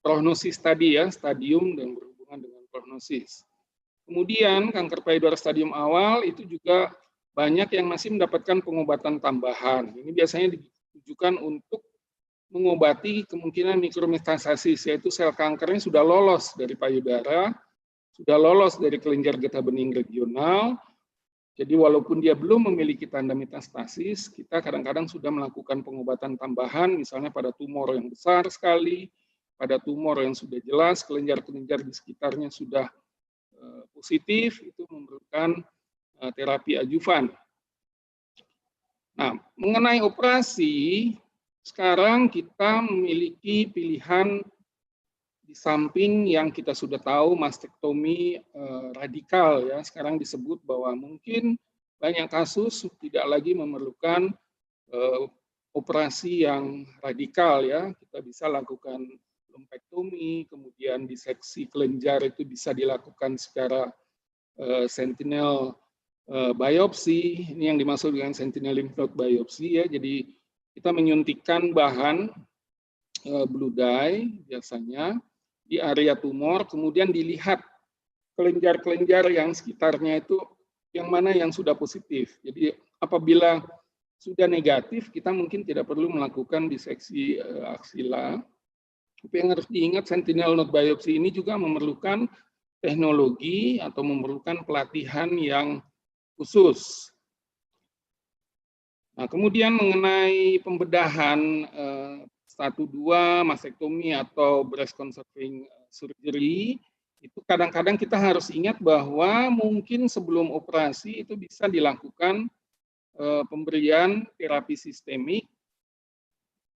prognosis tadi ya, stadium dan berhubungan dengan prognosis. Kemudian kanker payudara stadium awal itu juga banyak yang masih mendapatkan pengobatan tambahan. Ini biasanya ditujukan untuk mengobati kemungkinan mikrometastasis, yaitu sel kankernya sudah lolos dari payudara, sudah lolos dari kelenjar getah bening regional. Jadi walaupun dia belum memiliki tanda metastasis, kita kadang-kadang sudah melakukan pengobatan tambahan, misalnya pada tumor yang besar sekali, pada tumor yang sudah jelas, kelenjar-kelenjar di sekitarnya sudah positif, itu memerlukan terapi adjuvan. Nah, mengenai operasi, sekarang kita memiliki pilihan di samping yang kita sudah tahu mastektomi radikal ya, sekarang disebut bahwa mungkin banyak kasus tidak lagi memerlukan operasi yang radikal ya, kita bisa lakukan lumpektomi, kemudian diseksi kelenjar itu bisa dilakukan secara sentinel biopsi. Ini yang dimaksud dengan sentinel lymph node biopsi ya. Jadi kita menyuntikkan bahan blue dye biasanya di area tumor, kemudian dilihat kelenjar-kelenjar yang sekitarnya itu yang mana yang sudah positif. Jadi apabila sudah negatif, kita mungkin tidak perlu melakukan diseksi aksila. Tapi yang harus diingat, sentinel node biopsi ini juga memerlukan teknologi atau memerlukan pelatihan yang khusus. Nah, kemudian mengenai pembedahan 1-2 mastektomi atau breast conserving surgery, itu kadang-kadang kita harus ingat bahwa mungkin sebelum operasi itu bisa dilakukan pemberian terapi sistemik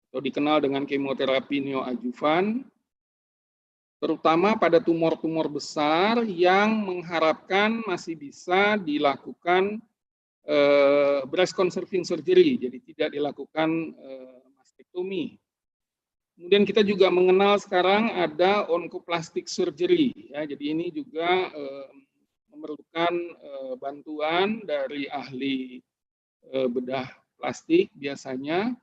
atau dikenal dengan kemoterapi neoadjuvan, terutama pada tumor-tumor besar yang mengharapkan masih bisa dilakukan breast conserving surgery, jadi tidak dilakukan mastektomi. Kemudian kita juga mengenal sekarang ada oncoplastic surgery, ya, jadi ini juga memerlukan bantuan dari ahli bedah plastik biasanya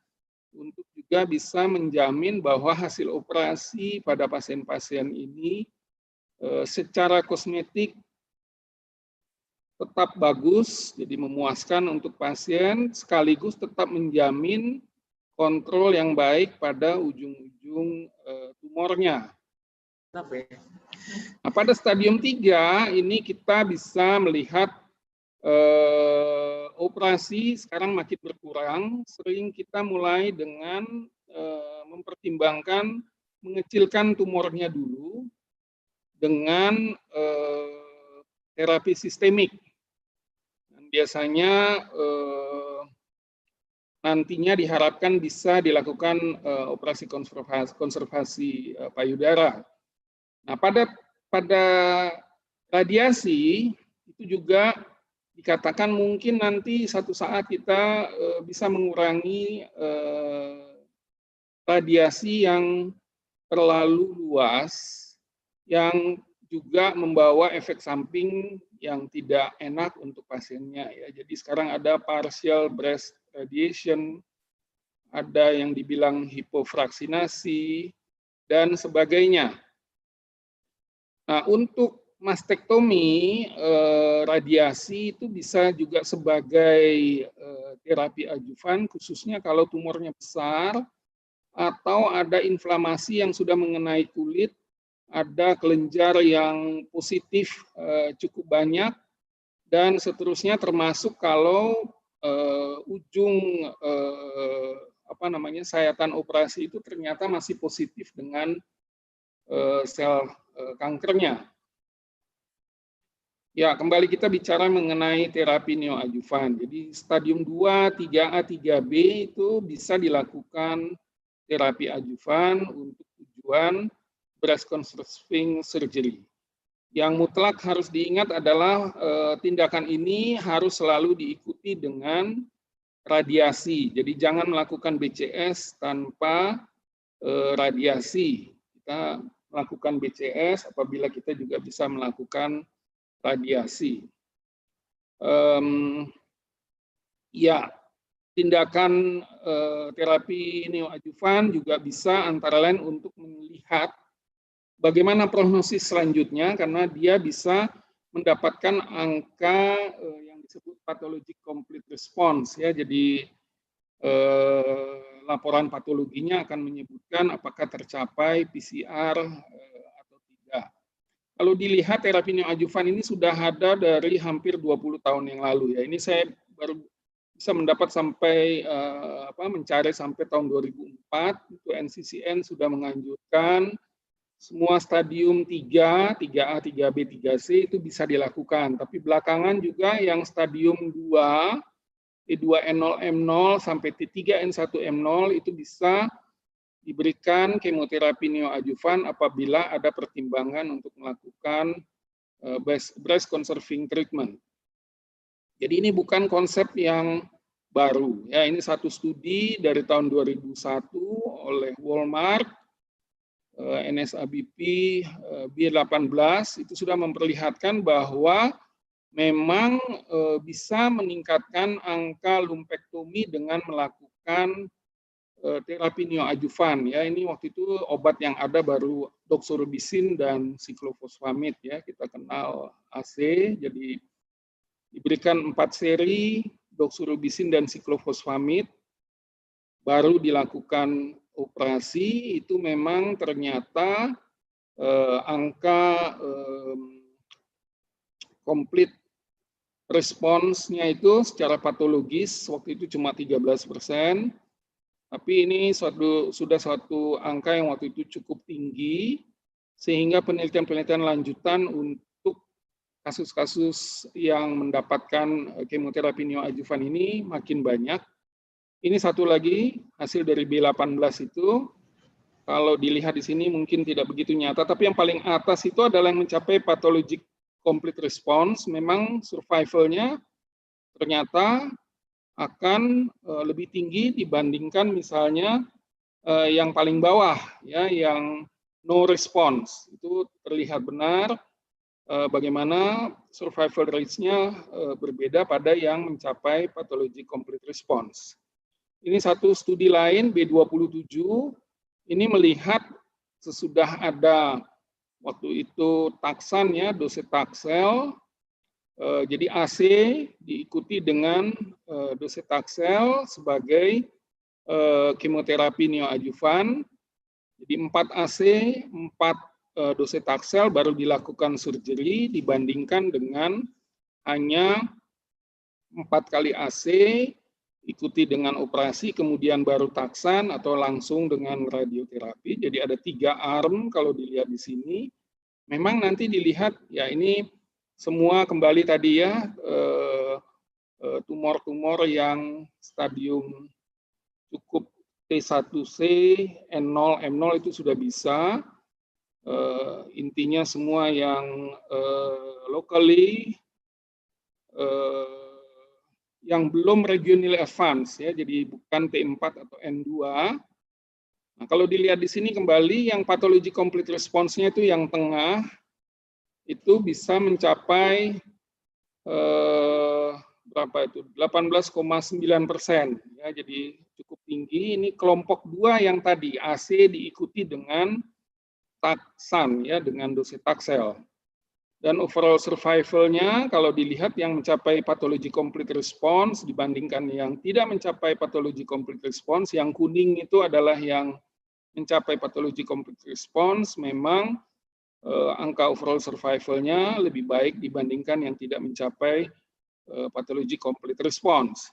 untuk juga bisa menjamin bahwa hasil operasi pada pasien-pasien ini secara kosmetik tetap bagus, jadi memuaskan untuk pasien, sekaligus tetap menjamin kontrol yang baik pada ujung-ujung tumornya. Nah, pada stadium 3 ini kita bisa melihat operasi sekarang makin berkurang. Sering kita mulai dengan mempertimbangkan mengecilkan tumornya dulu dengan terapi sistemik. Dan biasanya nantinya diharapkan bisa dilakukan operasi konservasi payudara. Nah, pada radiasi itu juga dikatakan mungkin nanti satu saat kita bisa mengurangi radiasi yang terlalu luas, yang juga membawa efek samping yang tidak enak untuk pasiennya. Ya. Jadi sekarang ada partial breast radiation, ada yang dibilang hipofraksinasi, dan sebagainya. Nah, untuk mastektomi, radiasi itu bisa juga sebagai terapi adjuvan, khususnya kalau tumornya besar, atau ada inflamasi yang sudah mengenai kulit, ada kelenjar yang positif cukup banyak, dan seterusnya termasuk kalau ujung sayatan operasi itu ternyata masih positif dengan sel kankernya. Ya, kembali kita bicara mengenai terapi neoadjuvan. Jadi stadium 2, 3A, 3B itu bisa dilakukan terapi adjuvan untuk tujuan breast conserving surgery. Yang mutlak harus diingat adalah tindakan ini harus selalu diikuti dengan radiasi. Jadi jangan melakukan BCS tanpa radiasi. Kita melakukan BCS apabila kita juga bisa melakukan radiasi. Ya, tindakan terapi neoadjuvan juga bisa antara lain untuk melihat bagaimana prognosis selanjutnya, karena dia bisa mendapatkan angka yang disebut pathologic complete response, ya. Jadi laporan patologinya akan menyebutkan apakah tercapai PCR atau tidak. Kalau dilihat terapi neoadjuvan ini sudah ada dari hampir 20 tahun yang lalu, ya. Ini saya baru bisa mendapat sampai mencari sampai tahun 2004, itu NCCN sudah menganjurkan semua stadium 3, 3A, 3B, 3C itu bisa dilakukan. Tapi belakangan juga yang stadium 2, T2N0, M0 sampai T3N1, M0 itu bisa diberikan kemoterapi neoadjuvan apabila ada pertimbangan untuk melakukan breast conserving treatment. Jadi ini bukan konsep yang baru. Ya, ini satu studi dari tahun 2001 oleh Walmart, NSABP B18 itu sudah memperlihatkan bahwa memang bisa meningkatkan angka lumpektomi dengan melakukan terapi neoadjuvan ya. Ini waktu itu obat yang ada baru doxorubicin dan siklofosfamid ya, kita kenal AC. Jadi diberikan 4 seri doxorubicin dan siklofosfamid, baru dilakukan operasi. Itu memang ternyata angka complete responsnya itu secara patologis waktu itu cuma 13%, tapi ini sudah suatu angka yang waktu itu cukup tinggi, sehingga penelitian-penelitian lanjutan untuk kasus-kasus yang mendapatkan kemoterapi neoadjuvan ini makin banyak. Ini satu lagi hasil dari B18 itu, kalau dilihat di sini mungkin tidak begitu nyata, tapi yang paling atas itu adalah yang mencapai pathologic complete response. Memang survivalnya ternyata akan lebih tinggi dibandingkan misalnya yang paling bawah, ya, yang no response. Itu terlihat benar bagaimana survival rates-nya berbeda pada yang mencapai pathologic complete response. Ini satu studi lain, B27, ini melihat sesudah ada waktu itu taksan ya, docetaxel, jadi AC diikuti dengan docetaxel sebagai kemoterapi neoadjuvan. Jadi 4 AC, 4 docetaxel baru dilakukan surgery dibandingkan dengan hanya 4 kali AC, ikuti dengan operasi, kemudian baru taksan atau langsung dengan radioterapi. Jadi ada 3 arm kalau dilihat di sini. Memang nanti dilihat ya ini semua kembali tadi ya tumor-tumor yang stadium cukup T1C, N0, M0 itu sudah bisa. Intinya semua yang locally yang belum regionally advanced ya, jadi bukan T4 atau N2. Nah, kalau dilihat di sini kembali yang pathology complete response-nya itu yang tengah itu bisa mencapai berapa itu 18,9% ya, jadi cukup tinggi. Ini kelompok 2 yang tadi AC diikuti dengan taksan ya, dengan docetaxel. Dan overall survival-nya kalau dilihat yang mencapai pathology complete response dibandingkan yang tidak mencapai pathology complete response, yang kuning itu adalah yang mencapai pathology complete response, memang angka overall survival-nya lebih baik dibandingkan yang tidak mencapai pathology complete response.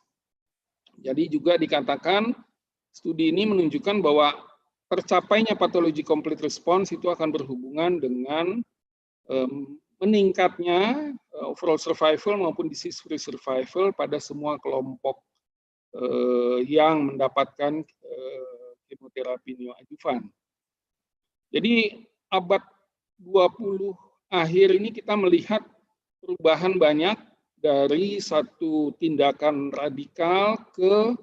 Jadi juga dikatakan studi ini menunjukkan bahwa tercapainya pathology complete response itu akan berhubungan dengan meningkatnya overall survival maupun disease free survival pada semua kelompok yang mendapatkan kemoterapi neoadjuvan. Jadi abad 20 akhir ini kita melihat perubahan banyak dari satu tindakan radikal ke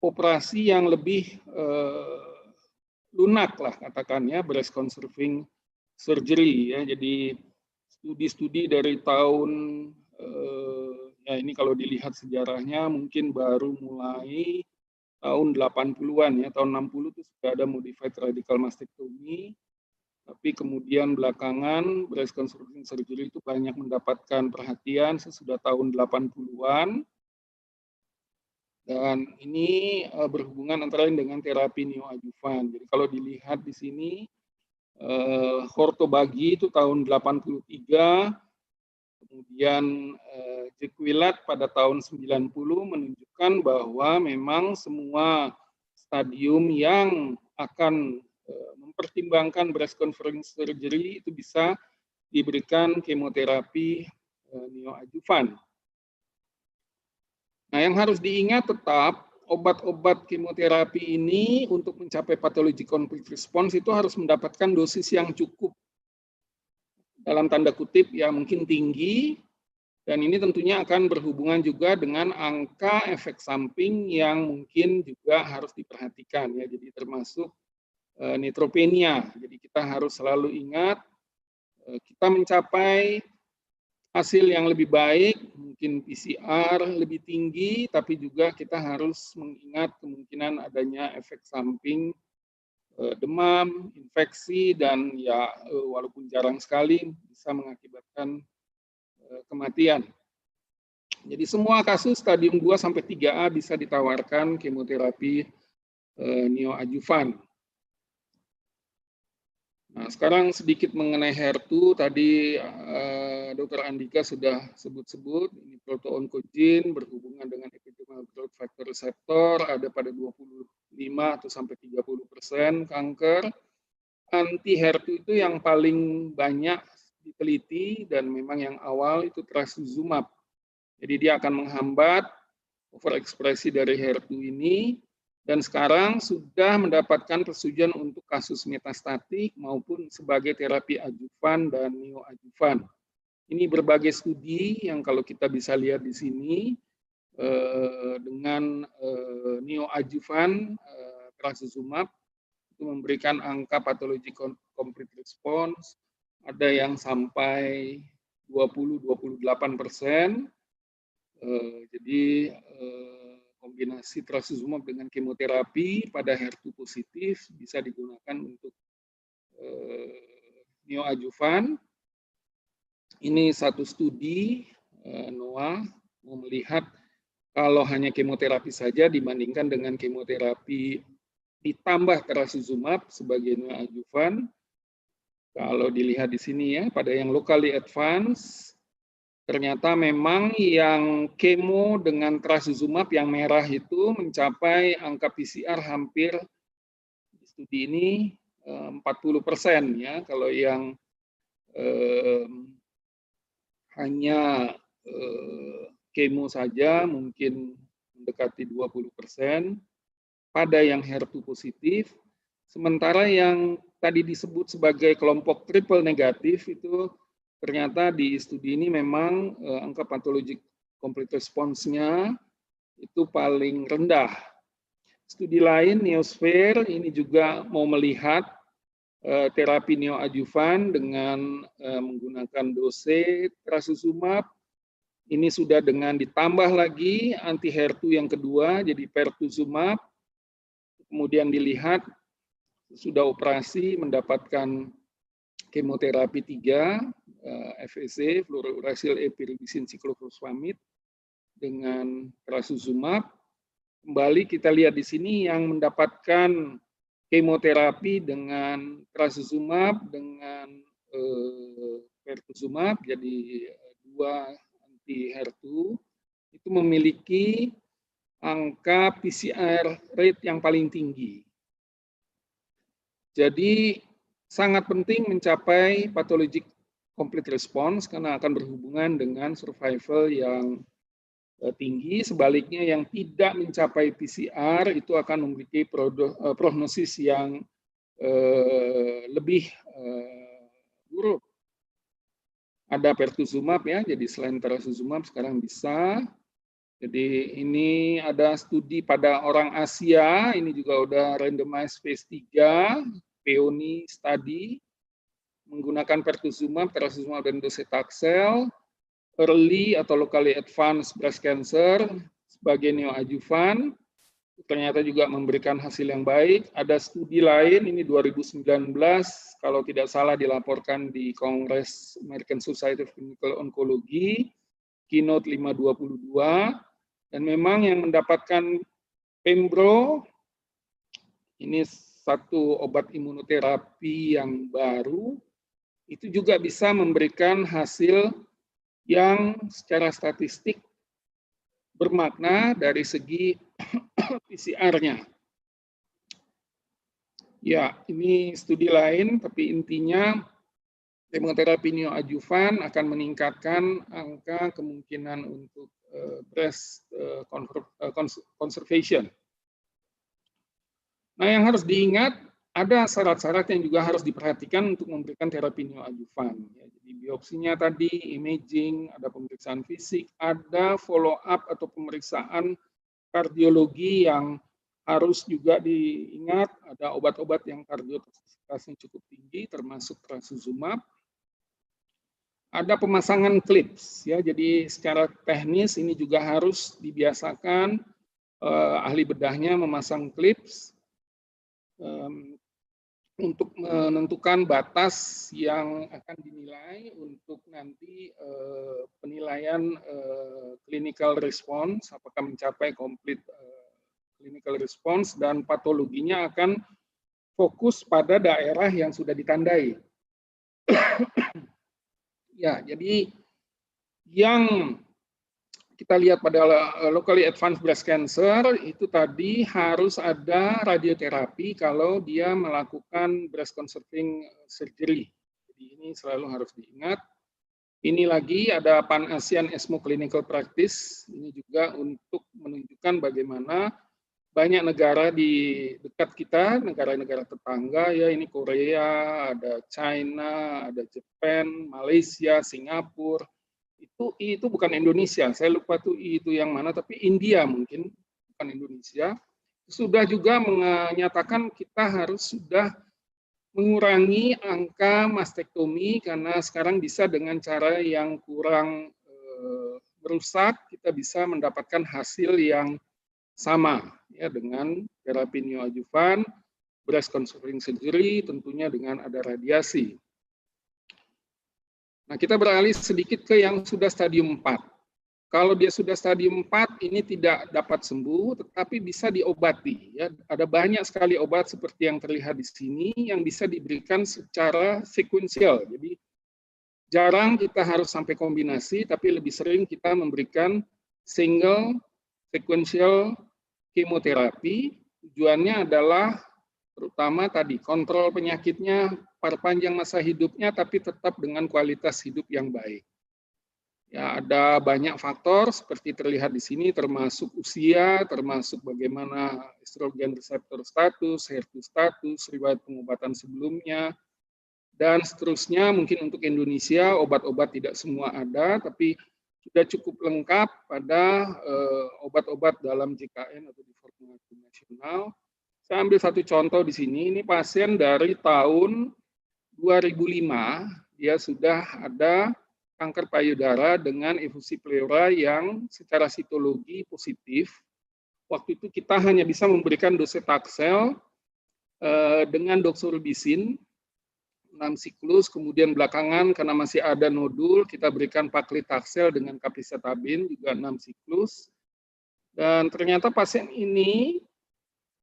operasi yang lebih lunak lah katakannya, breast conserving surgery ya. Jadi studi-studi dari tahun ya ini kalau dilihat sejarahnya mungkin baru mulai tahun 80-an ya, tahun 60 itu sudah ada modified radical mastectomy, tapi kemudian belakangan breast conserving surgery itu banyak mendapatkan perhatian sesudah tahun 80-an. Dan ini berhubungan antara lain dengan terapi neoadjuvan. Jadi kalau dilihat di sini Hortobagi itu tahun 83, kemudian Jequilat pada tahun 90 menunjukkan bahwa memang semua stadium yang akan mempertimbangkan breast conserving surgery itu bisa diberikan kemoterapi neoadjuvan. Nah, yang harus diingat tetap obat-obat kemoterapi ini untuk mencapai pathology complete response itu harus mendapatkan dosis yang cukup, dalam tanda kutip ya mungkin tinggi, dan ini tentunya akan berhubungan juga dengan angka efek samping yang mungkin juga harus diperhatikan ya, jadi termasuk neutropenia. Jadi kita harus selalu ingat kita mencapai hasil yang lebih baik, mungkin PCR lebih tinggi, tapi juga kita harus mengingat kemungkinan adanya efek samping demam, infeksi, dan ya walaupun jarang sekali bisa mengakibatkan kematian. Jadi semua kasus stadium 2 sampai 3A bisa ditawarkan kemoterapi neoadjuvan. Nah, sekarang sedikit mengenai HER2, tadi Dr. Andika sudah sebut-sebut, ini proto-oncogene berhubungan dengan epidermal growth factor receptor, ada pada 25 atau sampai 30% kanker. Anti-HER2 itu yang paling banyak diteliti dan memang yang awal itu trastuzumab. Jadi dia akan menghambat overekspresi dari HER2 ini, dan sekarang sudah mendapatkan persetujuan untuk kasus metastatik maupun sebagai terapi adjuvan dan neoadjuvan. Ini berbagai studi yang kalau kita bisa lihat di sini dengan neoadjuvan trastuzumab itu memberikan angka patologi complete response, ada yang sampai 20-28%. Jadi kombinasi trastuzumab dengan kemoterapi pada HER2 positif bisa digunakan untuk neoadjuvan. Ini satu studi NOAA mau melihat kalau hanya kemoterapi saja dibandingkan dengan kemoterapi ditambah trastuzumab sebagai neoadjuvan. Kalau dilihat di sini ya, pada yang locally advanced ternyata memang yang kemo dengan trastuzumab yang merah itu mencapai angka PCR hampir di studi ini 40% ya. Kalau yang hanya kemo saja mungkin mendekati 20% pada yang HER2 positif. Sementara yang tadi disebut sebagai kelompok triple negatif itu ternyata di studi ini memang angka patologi complete response-nya itu paling rendah. Studi lain, Neosphere, ini juga mau melihat terapi neoadjuvan dengan menggunakan dose trastuzumab. Ini sudah dengan ditambah lagi anti HER2 yang kedua, jadi pertuzumab. Kemudian dilihat sudah operasi mendapatkan kemoterapi 3, FEC, fluorouracil epirubicin cyclophosphamide dengan trastuzumab. Kembali kita lihat di sini yang mendapatkan kemoterapi dengan trastuzumab dengan pertuzumab, jadi 2 anti HER2 itu memiliki angka PCR rate yang paling tinggi. Jadi sangat penting mencapai patologic complete response karena akan berhubungan dengan survival yang tinggi. Sebaliknya yang tidak mencapai PCR itu akan memiliki prognosis yang lebih buruk. Ada pertuzumab ya, jadi selain trastuzumab sekarang bisa. Jadi ini ada studi pada orang Asia, ini juga udah randomized phase 3, PEONI study, menggunakan pertuzumab, trastuzumab, dan docetaxel, early atau locally advanced breast cancer sebagai neoadjuvan, ternyata juga memberikan hasil yang baik. Ada studi lain, ini 2019, kalau tidak salah dilaporkan di Kongres American Society of Clinical Oncology, Keynote 522, dan memang yang mendapatkan pembro, ini satu obat imunoterapi yang baru, itu juga bisa memberikan hasil yang secara statistik bermakna dari segi PCR-nya. Ya, ini studi lain, tapi intinya kemoterapi neoadjuvan akan meningkatkan angka kemungkinan untuk breast conservation. Nah, yang harus diingat, ada syarat-syarat yang juga harus diperhatikan untuk memberikan terapi neoadjuvan. Ya, jadi biopsinya tadi, imaging, ada pemeriksaan fisik, ada follow-up atau pemeriksaan kardiologi yang harus juga diingat, ada obat-obat yang kardiotoksikitasnya cukup tinggi, termasuk trastuzumab. ada pemasangan clips ya. Jadi secara teknis ini juga harus dibiasakan ahli bedahnya memasang clips untuk menentukan batas yang akan dinilai untuk nanti penilaian clinical response, apakah mencapai complete clinical response, dan patologinya akan fokus pada daerah yang sudah ditandai. Ya, jadi yang kita lihat pada locally advanced breast cancer itu tadi harus ada radioterapi kalau dia melakukan breast conserving surgery. Jadi ini selalu harus diingat. Ini lagi ada Pan Asian ESMO Clinical Practice, ini juga untuk menunjukkan bagaimana banyak negara di dekat kita, negara-negara tetangga ya, ini Korea, ada China, ada Jepang, Malaysia, Singapura. Itu bukan Indonesia, saya lupa tuh itu yang mana, tapi India mungkin, bukan Indonesia, sudah juga menyatakan kita harus sudah mengurangi angka mastektomi karena sekarang bisa dengan cara yang kurang merusak, kita bisa mendapatkan hasil yang sama ya dengan terapi neoadjuvan, breast conserving surgery, tentunya dengan ada radiasi. Nah, kita beralih sedikit ke yang sudah stadium 4. Kalau dia sudah stadium 4, ini tidak dapat sembuh, tetapi bisa diobati. Ya. Ada banyak sekali obat seperti yang terlihat di sini yang bisa diberikan secara sekuensial. Jadi, jarang kita harus sampai kombinasi, tapi lebih sering kita memberikan single sequential kemoterapi. Tujuannya adalah terutama tadi kontrol penyakitnya, perpanjang masa hidupnya, tapi tetap dengan kualitas hidup yang baik. Ya, ada banyak faktor seperti terlihat di sini, termasuk usia, termasuk bagaimana estrogen reseptor status, HER2 status, riwayat pengobatan sebelumnya, dan seterusnya. Mungkin untuk Indonesia obat-obat tidak semua ada, tapi sudah cukup lengkap pada obat-obat dalam JKN atau di formulasi nasional. Saya ambil satu contoh di sini, ini pasien dari tahun 2005, dia sudah ada kanker payudara dengan efusi pleura yang secara sitologi positif. Waktu itu kita hanya bisa memberikan docetaxel dengan doxorubicin 6 siklus, kemudian belakangan karena masih ada nodul, kita berikan paclitaxel dengan capecitabine juga 6 siklus. Dan ternyata pasien ini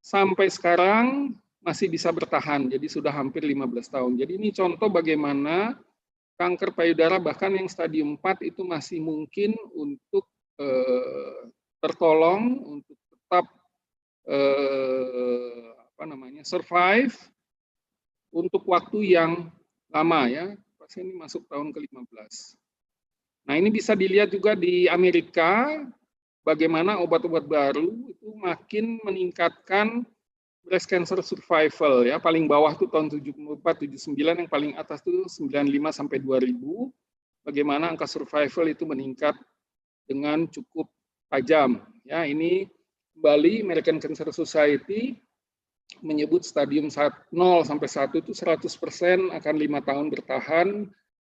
sampai sekarang masih bisa bertahan, jadi sudah hampir 15 tahun. Jadi ini contoh bagaimana kanker payudara bahkan yang stadium 4 itu masih mungkin untuk tertolong, untuk tetap survive untuk waktu yang lama ya. Pasien ini masuk tahun ke-15. Nah, ini bisa dilihat juga di Amerika bagaimana obat-obat baru itu makin meningkatkan breast cancer survival ya. Paling bawah tuh tahun 74, 79, yang paling atas tuh 95 sampai 2000. Bagaimana angka survival itu meningkat dengan cukup tajam. Ya, ini kembali American Cancer Society menyebut stadium 0 sampai 1 itu 100% akan 5 tahun bertahan,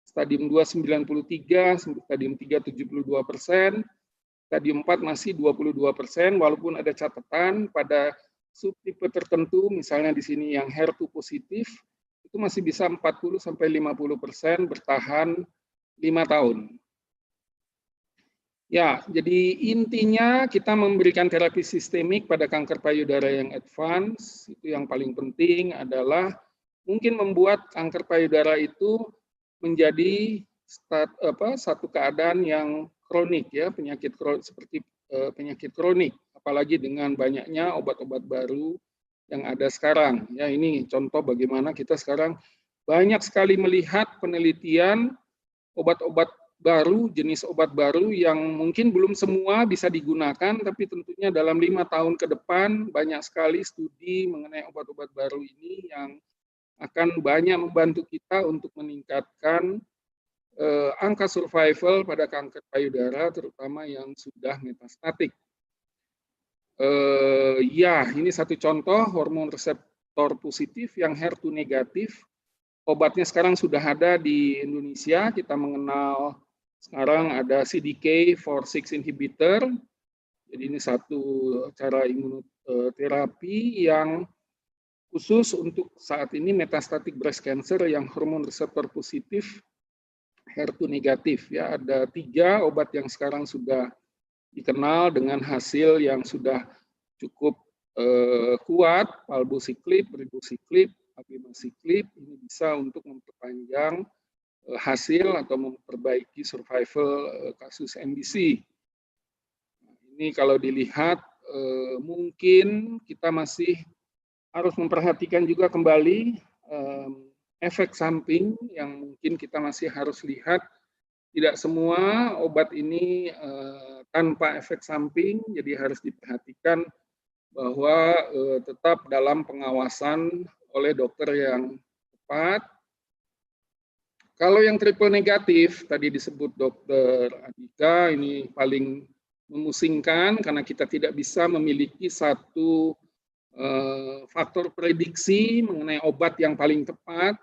stadium 2 93, stadium 3 72%, stadium 4 masih 22%, walaupun ada catatan pada subtipe tertentu, misalnya di sini yang HER2 positif, itu masih bisa 40 sampai 50% bertahan 5 tahun. Ya, jadi intinya kita memberikan terapi sistemik pada kanker payudara yang advance, itu yang paling penting adalah mungkin membuat kanker payudara itu menjadi satu keadaan yang kronik ya, penyakit kronik seperti penyakit kronik, apalagi dengan banyaknya obat-obat baru yang ada sekarang. Ya, ini contoh bagaimana kita sekarang banyak sekali melihat penelitian obat-obat baru, jenis obat baru yang mungkin belum semua bisa digunakan, tapi tentunya dalam 5 tahun ke depan banyak sekali studi mengenai obat-obat baru ini yang akan banyak membantu kita untuk meningkatkan angka survival pada kanker payudara, terutama yang sudah metastatik. Ya, ini satu contoh hormon reseptor positif yang HER2 negatif. obatnya sekarang sudah ada di Indonesia. Kita mengenal sekarang ada CDK4/6 inhibitor. Jadi ini satu cara imunoterapi yang khusus untuk saat ini metastatic breast cancer yang hormon reseptor positif, HER2 negatif. Ya, ada 3 obat yang sekarang sudah dikenal dengan hasil yang sudah cukup kuat, palbociclib, ribociclib, abemaciclib. Ini bisa untuk memperpanjang hasil atau memperbaiki survival kasus MBC. Ini kalau dilihat mungkin kita masih harus memperhatikan juga kembali efek samping yang mungkin kita masih harus lihat. Tidak semua obat ini tanpa efek samping, jadi harus diperhatikan bahwa tetap dalam pengawasan oleh dokter yang tepat. Kalau yang triple negatif, tadi disebut Dokter Andika, ini paling memusingkan karena kita tidak bisa memiliki satu faktor prediksi mengenai obat yang paling tepat.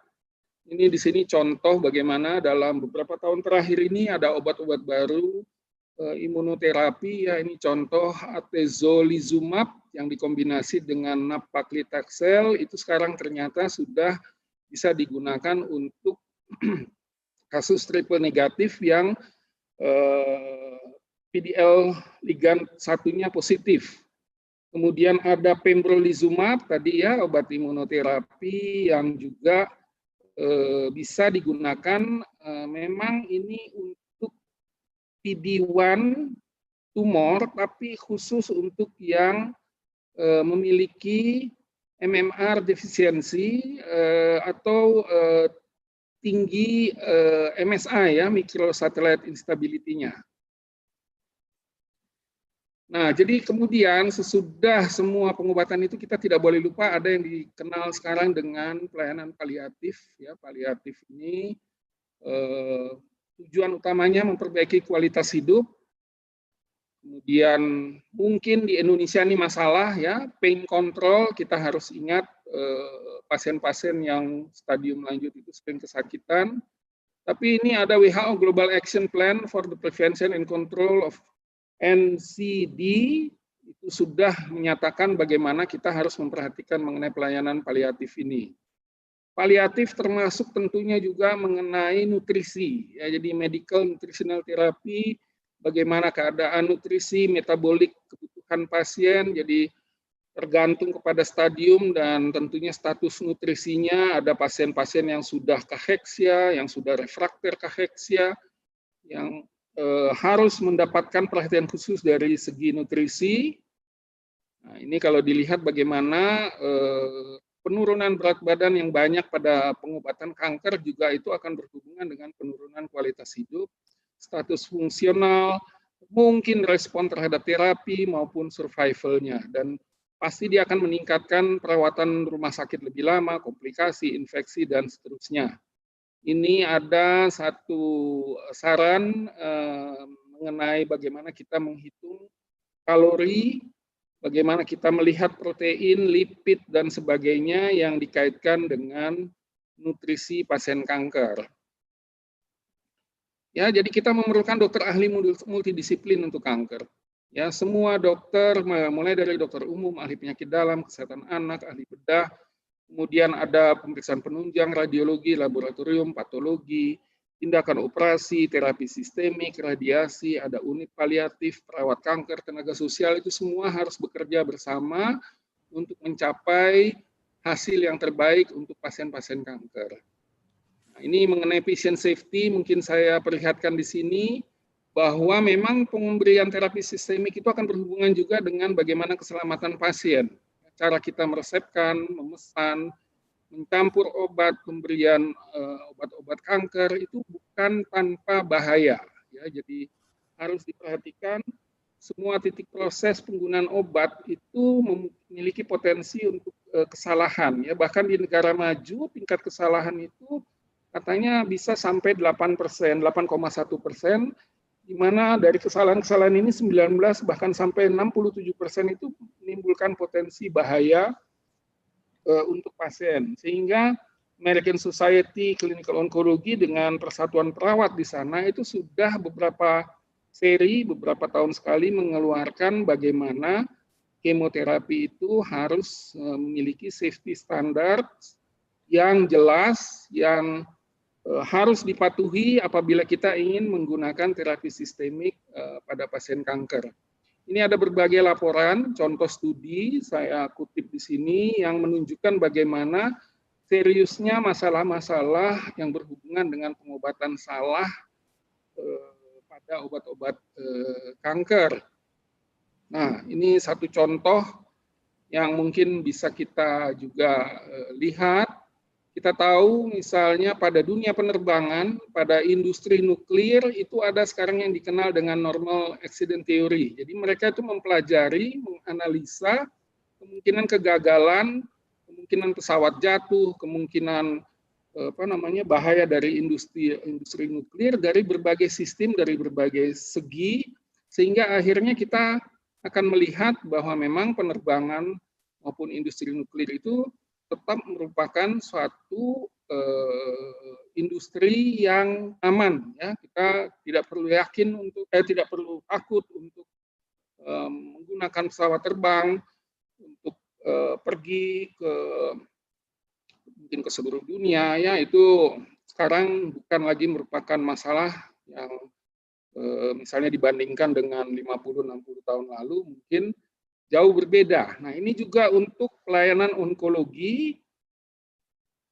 Ini di sini contoh bagaimana dalam beberapa tahun terakhir ini ada obat-obat baru imunoterapi. Ya, ini contoh atezolizumab yang dikombinasi dengan nab-paclitaxel, itu sekarang ternyata sudah bisa digunakan untuk kasus triple negatif yang PDL ligand satunya positif. Kemudian ada pembrolizumab tadi ya, obat imunoterapi yang juga bisa digunakan, memang ini untuk PD-1 tumor, tapi khusus untuk yang memiliki MMR defisiensi atau tinggi MSI ya, microsatellite instability-nya. Nah, jadi kemudian sesudah semua pengobatan itu kita tidak boleh lupa ada yang dikenal sekarang dengan pelayanan paliatif. Ya, paliatif ini tujuan utamanya memperbaiki kualitas hidup. Kemudian mungkin di Indonesia ini masalah ya, pain control, kita harus ingat pasien-pasien yang stadium lanjut itu sering kesakitan. Tapi ini ada WHO Global Action Plan for the Prevention and Control of NCD, itu sudah menyatakan bagaimana kita harus memperhatikan mengenai pelayanan paliatif ini. Paliatif termasuk tentunya juga mengenai nutrisi, ya, jadi medical nutritional therapy, bagaimana keadaan nutrisi, metabolik kebutuhan pasien, jadi tergantung kepada stadium dan tentunya status nutrisinya. Ada pasien-pasien yang sudah kaheksia, yang sudah refrakter kaheksia, yang harus mendapatkan perhatian khusus dari segi nutrisi. Nah, ini kalau dilihat bagaimana penurunan berat badan yang banyak pada pengobatan kanker juga itu akan berhubungan dengan penurunan kualitas hidup, status fungsional, mungkin respon terhadap terapi maupun survivalnya, dan pasti dia akan meningkatkan perawatan rumah sakit lebih lama, komplikasi, infeksi, dan seterusnya. Ini ada satu saran mengenai bagaimana kita menghitung kalori, bagaimana kita melihat protein, lipid, dan sebagainya yang dikaitkan dengan nutrisi pasien kanker. Ya, jadi kita memerlukan dokter ahli multidisiplin untuk kanker. Ya, semua dokter, mulai dari dokter umum, ahli penyakit dalam, kesehatan anak, ahli bedah, kemudian ada pemeriksaan penunjang, radiologi, laboratorium, patologi, tindakan operasi, terapi sistemik, radiasi, ada unit paliatif, perawat kanker, tenaga sosial, itu semua harus bekerja bersama untuk mencapai hasil yang terbaik untuk pasien-pasien kanker. Nah, ini mengenai patient safety, mungkin saya perlihatkan di sini, bahwa memang pemberian terapi sistemik itu akan berhubungan juga dengan bagaimana keselamatan pasien. Cara kita meresepkan, memesan, mencampur obat, pemberian obat-obat kanker itu bukan tanpa bahaya. Ya, jadi harus diperhatikan semua titik proses penggunaan obat itu memiliki potensi untuk kesalahan. Ya, bahkan di negara maju tingkat kesalahan itu katanya bisa sampai 8%, 8,1%. Di mana dari kesalahan-kesalahan ini 19 bahkan sampai 67% itu menimbulkan potensi bahaya untuk pasien. Sehingga American Society Clinical Oncology dengan Persatuan Perawat di sana itu sudah beberapa tahun sekali mengeluarkan bagaimana kemoterapi itu harus memiliki safety standard yang jelas, yang harus dipatuhi apabila kita ingin menggunakan terapi sistemik pada pasien kanker. Ini ada berbagai laporan, contoh studi saya kutip di sini yang menunjukkan bagaimana seriusnya masalah-masalah yang berhubungan dengan pengobatan salah pada obat-obat kanker. Nah, ini satu contoh yang mungkin bisa kita juga lihat. Kita tahu misalnya pada dunia penerbangan, pada industri nuklir itu ada sekarang yang dikenal dengan normal accident theory. Jadi mereka itu mempelajari, menganalisa kemungkinan kegagalan, kemungkinan pesawat jatuh, kemungkinan bahaya dari industri nuklir dari berbagai sistem, dari berbagai segi, sehingga akhirnya kita akan melihat bahwa memang penerbangan maupun industri nuklir itu tetap merupakan suatu industri yang aman, ya. Kita tidak perlu yakin untuk tidak perlu takut untuk menggunakan pesawat terbang untuk pergi ke mungkin ke seluruh dunia, ya. Itu sekarang bukan lagi merupakan masalah yang misalnya dibandingkan dengan 50-60 tahun lalu mungkin jauh berbeda. Nah, ini juga untuk pelayanan onkologi,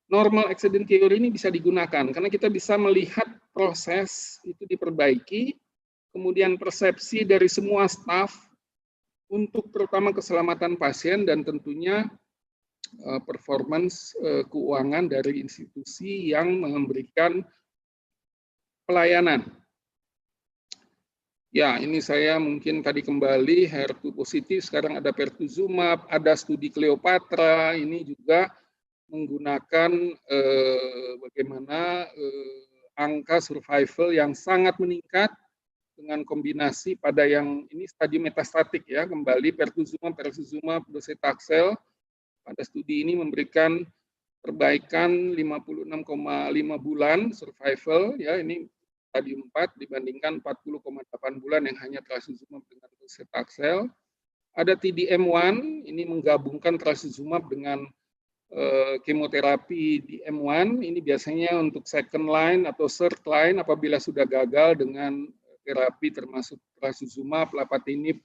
normal accident theory ini bisa digunakan karena kita bisa melihat proses itu diperbaiki, kemudian persepsi dari semua staf untuk terutama keselamatan pasien dan tentunya performance keuangan dari institusi yang memberikan pelayanan. Ya, ini saya mungkin tadi kembali HER2 positif, sekarang ada pertuzumab, ada studi Cleopatra, ini juga menggunakan bagaimana angka survival yang sangat meningkat dengan kombinasi pada yang ini stadium metastatik, ya, kembali pertuzumab, docetaxel pada studi ini memberikan perbaikan 56,5 bulan survival, ya, ini stadium 4 dibandingkan 40,8 bulan yang hanya trastuzumab dengan docetaxel. Ada TDM1, ini menggabungkan trastuzumab dengan kemoterapi di M1, ini biasanya untuk second line atau third line apabila sudah gagal dengan terapi termasuk trastuzumab, lapatinib,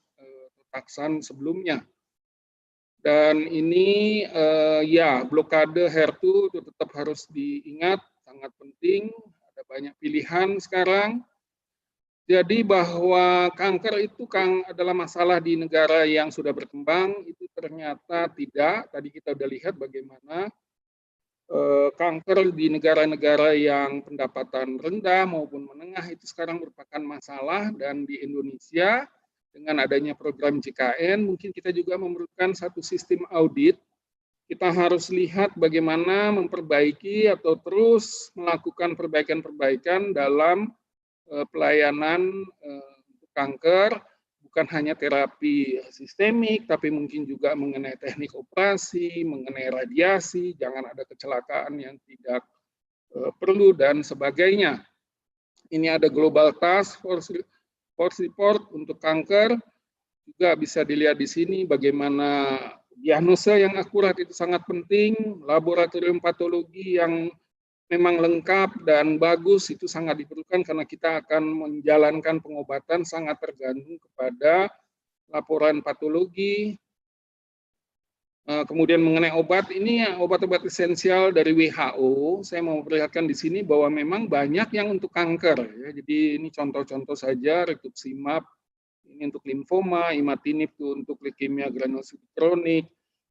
taxan sebelumnya. Dan ini ya, blokade HER2 itu tetap harus diingat, sangat penting. Ada banyak pilihan sekarang. Jadi bahwa kanker itu adalah masalah di negara yang sudah berkembang, itu ternyata tidak. Tadi kita sudah lihat bagaimana kanker di negara-negara yang pendapatan rendah maupun menengah itu sekarang merupakan masalah, dan di Indonesia dengan adanya program JKN mungkin kita juga memerlukan satu sistem audit. Kita harus lihat bagaimana memperbaiki atau terus melakukan perbaikan-perbaikan dalam pelayanan untuk kanker, bukan hanya terapi sistemik, tapi mungkin juga mengenai teknik operasi, mengenai radiasi, jangan ada kecelakaan yang tidak perlu, dan sebagainya. Ini ada Global Task Force Report untuk kanker, juga bisa dilihat di sini bagaimana diagnosa yang akurat itu sangat penting, laboratorium patologi yang memang lengkap dan bagus itu sangat diperlukan karena kita akan menjalankan pengobatan sangat tergantung kepada laporan patologi. Kemudian mengenai obat, ini obat-obat esensial dari WHO, saya mau perlihatkan di sini bahwa memang banyak yang untuk kanker, ya. Jadi ini contoh-contoh saja, rituximab ini untuk limfoma, imatinib itu untuk leukemia granulosit kronik,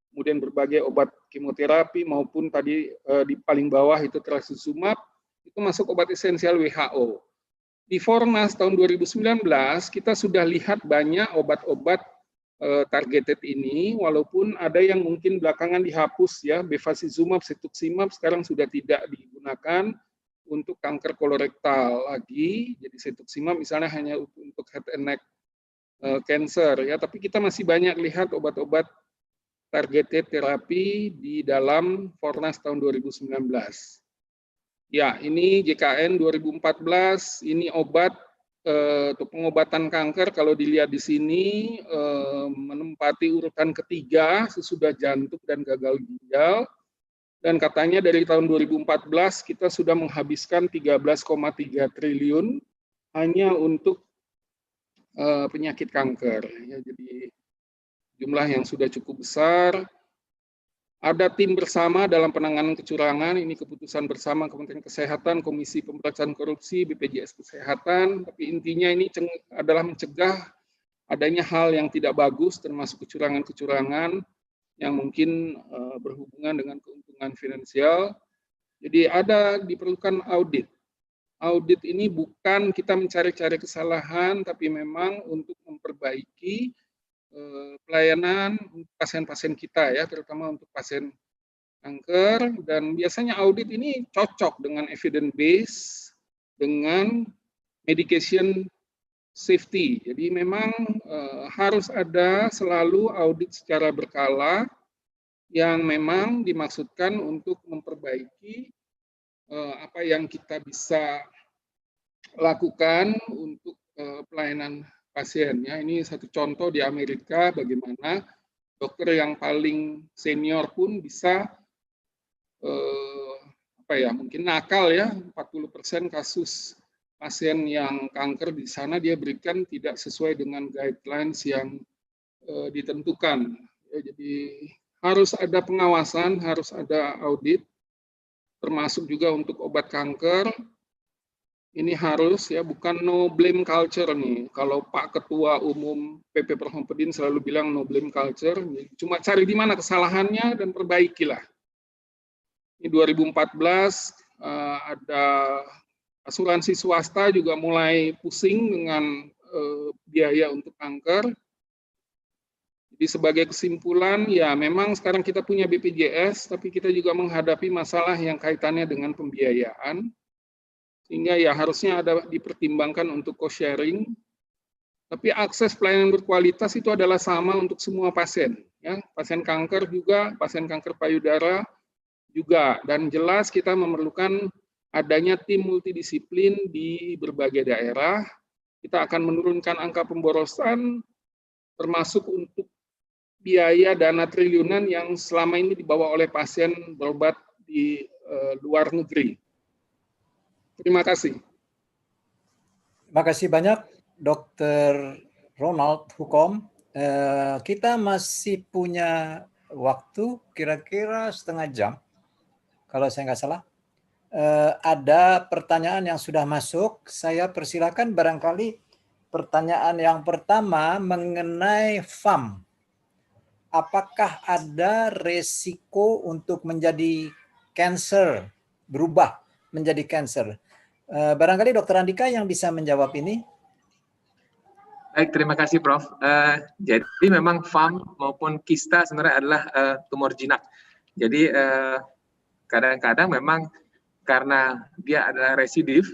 kemudian berbagai obat kemoterapi maupun tadi di paling bawah itu trastuzumab, itu masuk obat esensial WHO. Di Fornas tahun 2019 kita sudah lihat banyak obat-obat targeted ini, walaupun ada yang mungkin belakangan dihapus, ya, bevacizumab, cetuximab sekarang sudah tidak digunakan untuk kanker kolorektal lagi. Jadi cetuximab misalnya hanya untuk head and neck cancer, ya, tapi kita masih banyak lihat obat-obat targeted therapy di dalam Fornas tahun 2019. Ya, ini JKN 2014, ini obat untuk pengobatan kanker, kalau dilihat di sini menempati urutan ketiga sesudah jantung dan gagal ginjal. Dan katanya dari tahun 2014 kita sudah menghabiskan 13,3 triliun hanya untuk penyakit kanker. Ya, jadi jumlah yang sudah cukup besar. Ada tim bersama dalam penanganan kecurangan, ini keputusan bersama Kementerian Kesehatan, Komisi Pemberantasan Korupsi, BPJS Kesehatan, tapi intinya ini adalah mencegah adanya hal yang tidak bagus, termasuk kecurangan-kecurangan yang mungkin berhubungan dengan keuntungan finansial. Jadi diperlukan audit. Audit ini bukan kita mencari-cari kesalahan, tapi memang untuk memperbaiki pelayanan pasien-pasien kita ya, terutama untuk pasien kanker. Dan biasanya audit ini cocok dengan evidence base, dengan medication safety. Jadi memang harus ada selalu audit secara berkala yang memang dimaksudkan untuk memperbaiki apa yang kita bisa lakukan untuk pelayanan pasien. Ya, ini satu contoh di Amerika bagaimana dokter yang paling senior pun bisa mungkin nakal ya, 40% kasus pasien yang kanker di sana dia berikan tidak sesuai dengan guidelines yang ditentukan. Ya, jadi harus ada pengawasan, harus ada audit, termasuk juga untuk obat kanker. Ini harus ya, bukan no blame culture nih. Kalau Pak Ketua Umum PP Perhompedin selalu bilang no blame culture, cuma cari di mana kesalahannya dan perbaikilah. Ini 2014 ada asuransi swasta juga mulai pusing dengan biaya untuk kanker. Jadi sebagai kesimpulan ya memang sekarang kita punya BPJS, tapi kita juga menghadapi masalah yang kaitannya dengan pembiayaan. Sehingga ya harusnya ada dipertimbangkan untuk cost sharing, tapi akses pelayanan berkualitas itu adalah sama untuk semua pasien, ya, pasien kanker juga, pasien kanker payudara juga, dan jelas kita memerlukan adanya tim multidisiplin di berbagai daerah. Kita akan menurunkan angka pemborosan, termasuk untuk biaya dana triliunan yang selama ini dibawa oleh pasien berobat di luar negeri. Terima kasih.
Terima kasih banyak, Dr. Ronald Hukom. Kita masih punya waktu kira-kira setengah jam, kalau saya nggak salah. Ada pertanyaan yang sudah masuk. Saya persilakan barangkali pertanyaan yang pertama mengenai FAM. Apakah ada resiko untuk menjadi cancer, berubah menjadi cancer? Barangkali Dr. Andika yang bisa menjawab ini.
Baik, terima kasih Prof. Jadi memang FAM maupun kista sebenarnya adalah tumor jinak. Jadi kadang-kadang memang karena dia adalah residif,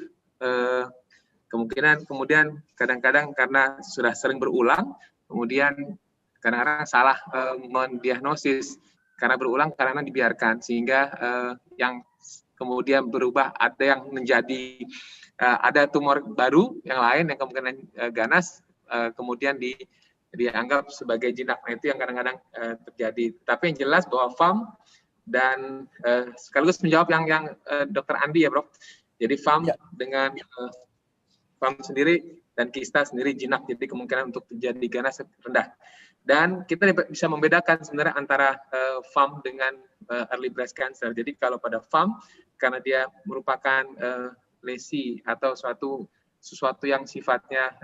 kemungkinan kemudian kadang-kadang karena sudah sering berulang, kemudian kadang-kadang salah mendiagnosis karena berulang karena dibiarkan, sehingga yang kemudian berubah ada yang menjadi ada tumor baru yang lain yang kemungkinan ganas kemudian dianggap sebagai jinak. Nah, itu yang kadang-kadang terjadi. Tapi yang jelas bahwa FAM dan sekaligus menjawab yang Dr. Andi ya, Prof. Jadi FAM ya, dengan FAM sendiri dan kista sendiri jinak, jadi kemungkinan untuk terjadi ganas rendah. Dan kita bisa membedakan sebenarnya antara FAM dengan early breast cancer. Jadi kalau pada FAM, karena dia merupakan lesi atau sesuatu yang sifatnya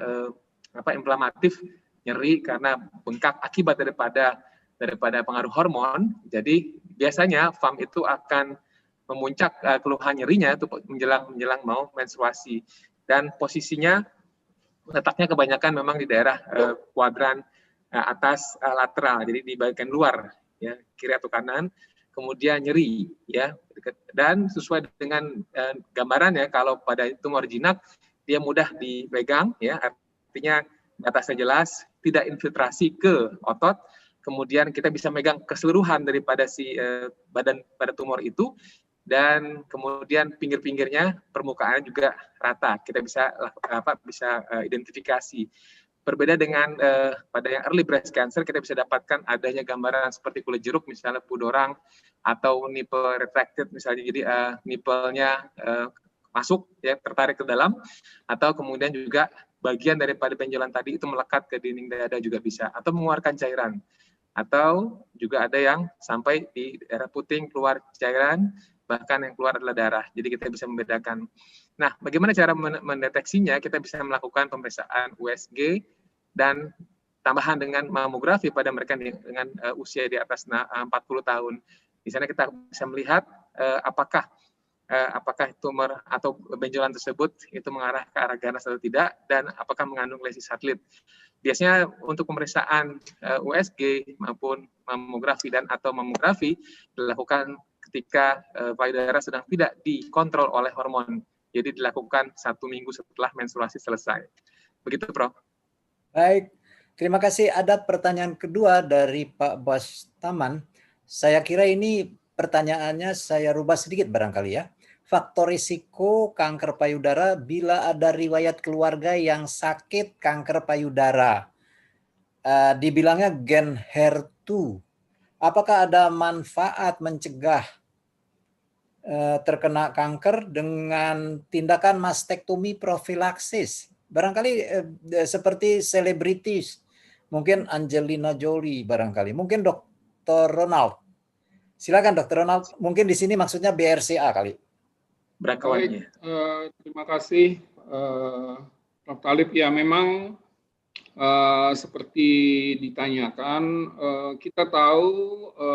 inflamatif, nyeri karena bengkak akibat daripada pengaruh hormon. Jadi biasanya FAM itu akan memuncak keluhan nyerinya itu menjelang mau menstruasi, dan posisinya letaknya kebanyakan memang di daerah kuadran atas lateral, jadi di bagian luar ya, kiri atau kanan, kemudian nyeri ya, dan sesuai dengan gambaran ya, kalau pada tumor jinak dia mudah dipegang ya, artinya batasnya jelas, tidak infiltrasi ke otot, kemudian kita bisa megang keseluruhan daripada si badan pada tumor itu, dan kemudian pinggir-pinggirnya permukaannya juga rata. Kita bisa identifikasi. Berbeda dengan pada yang early breast cancer, kita bisa dapatkan adanya gambaran seperti kulit jeruk, misalnya pudorang, atau nipple retracted, misalnya jadi nipple-nya masuk, ya, tertarik ke dalam, atau kemudian juga bagian daripada benjolan tadi itu melekat ke dinding dada juga bisa, atau mengeluarkan cairan. Atau juga ada yang sampai di daerah puting keluar cairan, bahkan yang keluar adalah darah. Jadi kita bisa membedakan. Nah, bagaimana cara mendeteksinya? Kita bisa melakukan pemeriksaan USG dan tambahan dengan mamografi pada mereka dengan usia di atas 40 tahun. Di sana kita bisa melihat apakah tumor atau benjolan tersebut itu mengarah ke arah ganas atau tidak, dan apakah mengandung lesi satelit. Biasanya untuk pemeriksaan USG maupun mamografi dan atau mamografi dilakukan ketika payudara sedang tidak dikontrol oleh hormon. Jadi dilakukan 1 minggu setelah menstruasi selesai. Begitu, Prof.
Baik, terima kasih. Ada pertanyaan kedua dari Pak Bos Taman. Saya kira ini pertanyaannya saya rubah sedikit barangkali ya. Faktor risiko kanker payudara bila ada riwayat keluarga yang sakit kanker payudara. Dibilangnya gen HER2. Apakah ada manfaat mencegah terkena kanker dengan tindakan mastektomi profilaksis? Barangkali seperti selebritis, mungkin Angelina Jolie barangkali, mungkin Dr. Ronald. Silakan Dr. Ronald, mungkin di sini maksudnya BRCA kali.
Baik, terima kasih Prof. Talib. Ya, memang seperti ditanyakan, kita tahu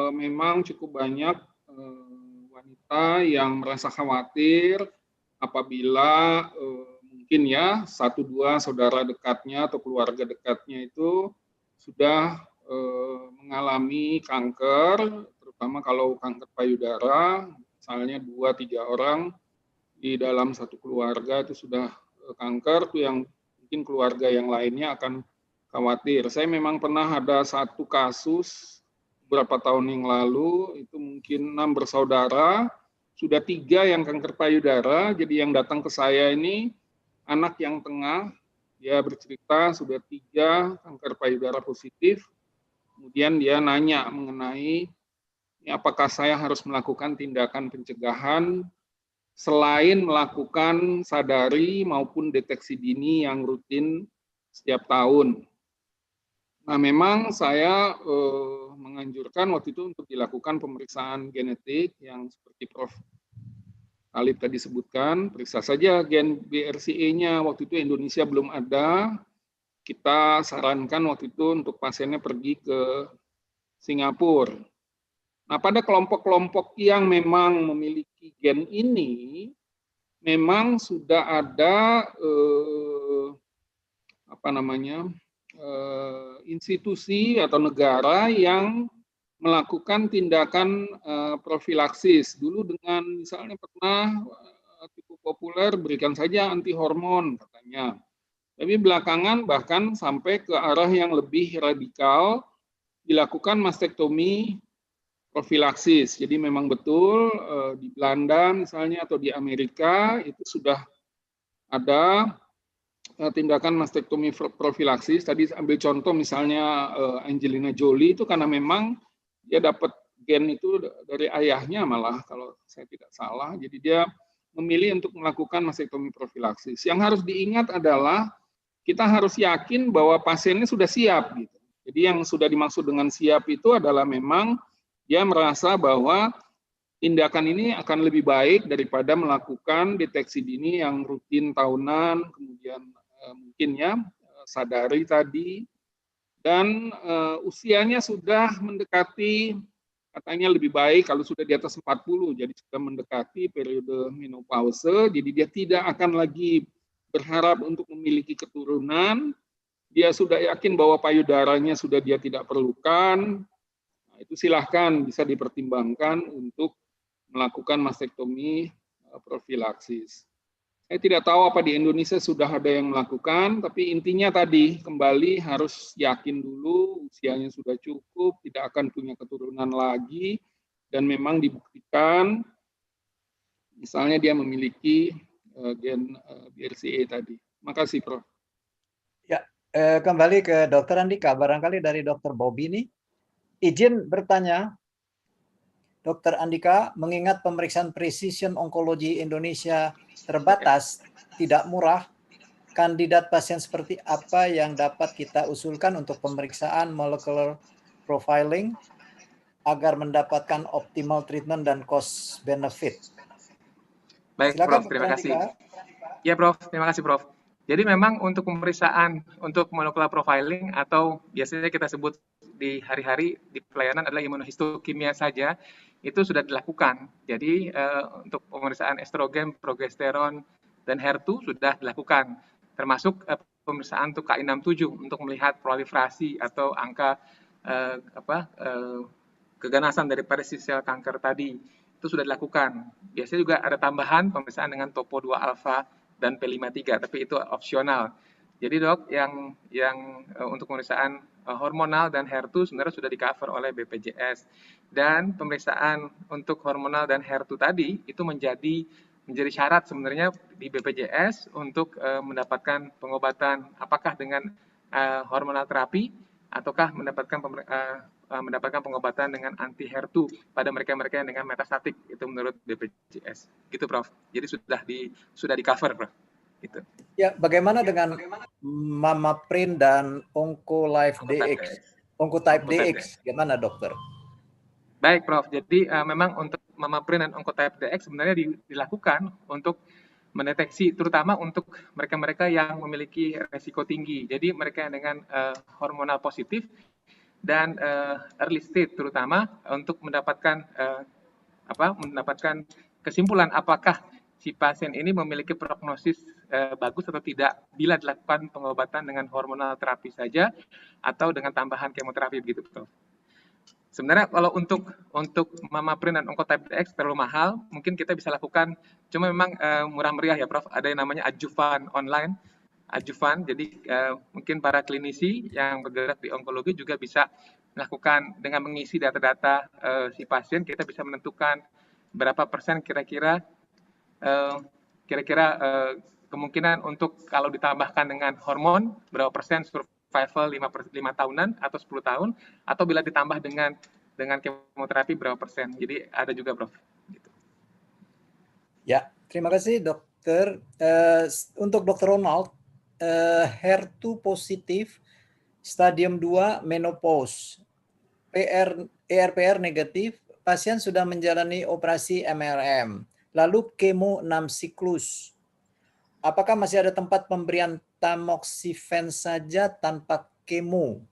memang cukup banyak wanita yang merasa khawatir apabila mungkin ya 1-2 saudara dekatnya atau keluarga dekatnya itu sudah mengalami kanker, terutama kalau kanker payudara, misalnya 2-3 orang di dalam satu keluarga itu sudah kanker, tuh yang mungkin keluarga yang lainnya akan khawatir. Saya memang pernah ada satu kasus beberapa tahun yang lalu, itu mungkin 6 bersaudara, sudah 3 yang kanker payudara. Jadi yang datang ke saya ini anak yang tengah, dia bercerita sudah 3 kanker payudara positif. Kemudian dia nanya mengenai apakah saya harus melakukan tindakan pencegahan selain melakukan sadari maupun deteksi dini yang rutin setiap tahun. Nah, memang saya menganjurkan waktu itu untuk dilakukan pemeriksaan genetik yang seperti Prof. Talib tadi sebutkan, periksa saja gen BRCA-nya. Waktu itu Indonesia belum ada. Kita sarankan waktu itu untuk pasiennya pergi ke Singapura. Nah, pada kelompok-kelompok yang memang memiliki gen ini, memang sudah ada institusi atau negara yang melakukan tindakan profilaksis. Dulu dengan misalnya pernah cukup populer berikan saja anti hormon katanya. Tapi belakangan bahkan sampai ke arah yang lebih radikal, dilakukan mastektomi profilaksis. Jadi memang betul di Belanda misalnya atau di Amerika itu sudah ada tindakan mastektomi profilaksis. Tadi ambil contoh misalnya Angelina Jolie itu karena memang dia dapat gen itu dari ayahnya malah kalau saya tidak salah. Jadi dia memilih untuk melakukan mastektomi profilaksis. Yang harus diingat adalah kita harus yakin bahwa pasiennya sudah siap gitu. Jadi yang sudah dimaksud dengan siap itu adalah memang dia merasa bahwa tindakan ini akan lebih baik daripada melakukan deteksi dini yang rutin tahunan, kemudian mungkin ya sadari tadi, dan usianya sudah mendekati, katanya lebih baik kalau sudah di atas 40, jadi sudah mendekati periode menopause, jadi dia tidak akan lagi berharap untuk memiliki keturunan, dia sudah yakin bahwa payudaranya sudah dia tidak perlukan. Itu silahkan bisa dipertimbangkan untuk melakukan mastektomi profilaksis. Saya tidak tahu apa di Indonesia sudah ada yang melakukan, tapi intinya tadi kembali harus yakin dulu usianya sudah cukup, tidak akan punya keturunan lagi, dan memang dibuktikan misalnya dia memiliki gen BRCA tadi. Makasih, Prof.
Ya, kembali ke Dokter Andika, barangkali dari Dokter Bobby nih. Izin bertanya, Dokter Andika, mengingat pemeriksaan precision onkologi Indonesia terbatas, tidak murah, kandidat pasien seperti apa yang dapat kita usulkan untuk pemeriksaan molecular profiling agar mendapatkan optimal treatment dan cost benefit?
Baik,
Silakan,
Prof. Terima
Dr.
kasih.
Andika.
Ya, Prof. Terima kasih, Prof. Jadi memang untuk pemeriksaan untuk molecular profiling atau biasanya kita sebut di hari-hari di pelayanan adalah imunohistokimia saja, itu sudah dilakukan. Jadi untuk pemeriksaan estrogen, progesteron, dan HER2 sudah dilakukan. Termasuk pemeriksaan untuk Ki67 untuk melihat proliferasi atau angka keganasan daripada sel kanker tadi. Itu sudah dilakukan. Biasanya juga ada tambahan pemeriksaan dengan topo 2 alfa dan P53, tapi itu opsional. Jadi dok, yang untuk pemeriksaan hormonal dan HER2 sebenarnya sudah di-cover oleh BPJS. Dan pemeriksaan untuk hormonal dan HER2 tadi itu menjadi syarat sebenarnya di BPJS untuk mendapatkan pengobatan apakah dengan hormonal terapi ataukah mendapatkan pengobatan dengan anti HER2 pada mereka-mereka yang dengan metastatik, itu menurut BPJS. Gitu, Prof. Jadi sudah di-cover, Prof. Gitu.
Ya, bagaimana dengan Mamaprin dan Oncolife DX? Oncotype DX, gimana, Dokter?
Baik, Prof. Jadi memang untuk Mamaprin dan Oncotype DX sebenarnya dilakukan untuk mendeteksi terutama untuk mereka-mereka yang memiliki resiko tinggi. Jadi mereka yang dengan hormonal positif dan early state terutama untuk mendapatkan kesimpulan apakah si pasien ini memiliki prognosis bagus atau tidak bila dilakukan pengobatan dengan hormonal terapi saja atau dengan tambahan kemoterapi begitu, Prof. Sebenarnya kalau untuk Mamaprin dan Oncotype DX terlalu mahal, mungkin kita bisa lakukan, cuma memang murah meriah ya, Prof. Ada yang namanya adjuvan online, adjuvan. Jadi mungkin para klinisi yang bergerak di onkologi juga bisa melakukan dengan mengisi data-data si pasien, kita bisa menentukan berapa persen kira-kira kemungkinan untuk kalau ditambahkan dengan hormon, berapa persen survival 5 tahunan atau 10 tahun, atau bila ditambah dengan kemoterapi berapa persen. Jadi ada juga, Prof. Gitu.
Ya, terima kasih, Dokter. Untuk Dokter Ronald, HER2 positif, stadium 2 menopause, ERPR negatif, pasien sudah menjalani operasi MRM, lalu kemo 6 siklus. Apakah masih ada tempat pemberian tamoxifen saja tanpa kemo?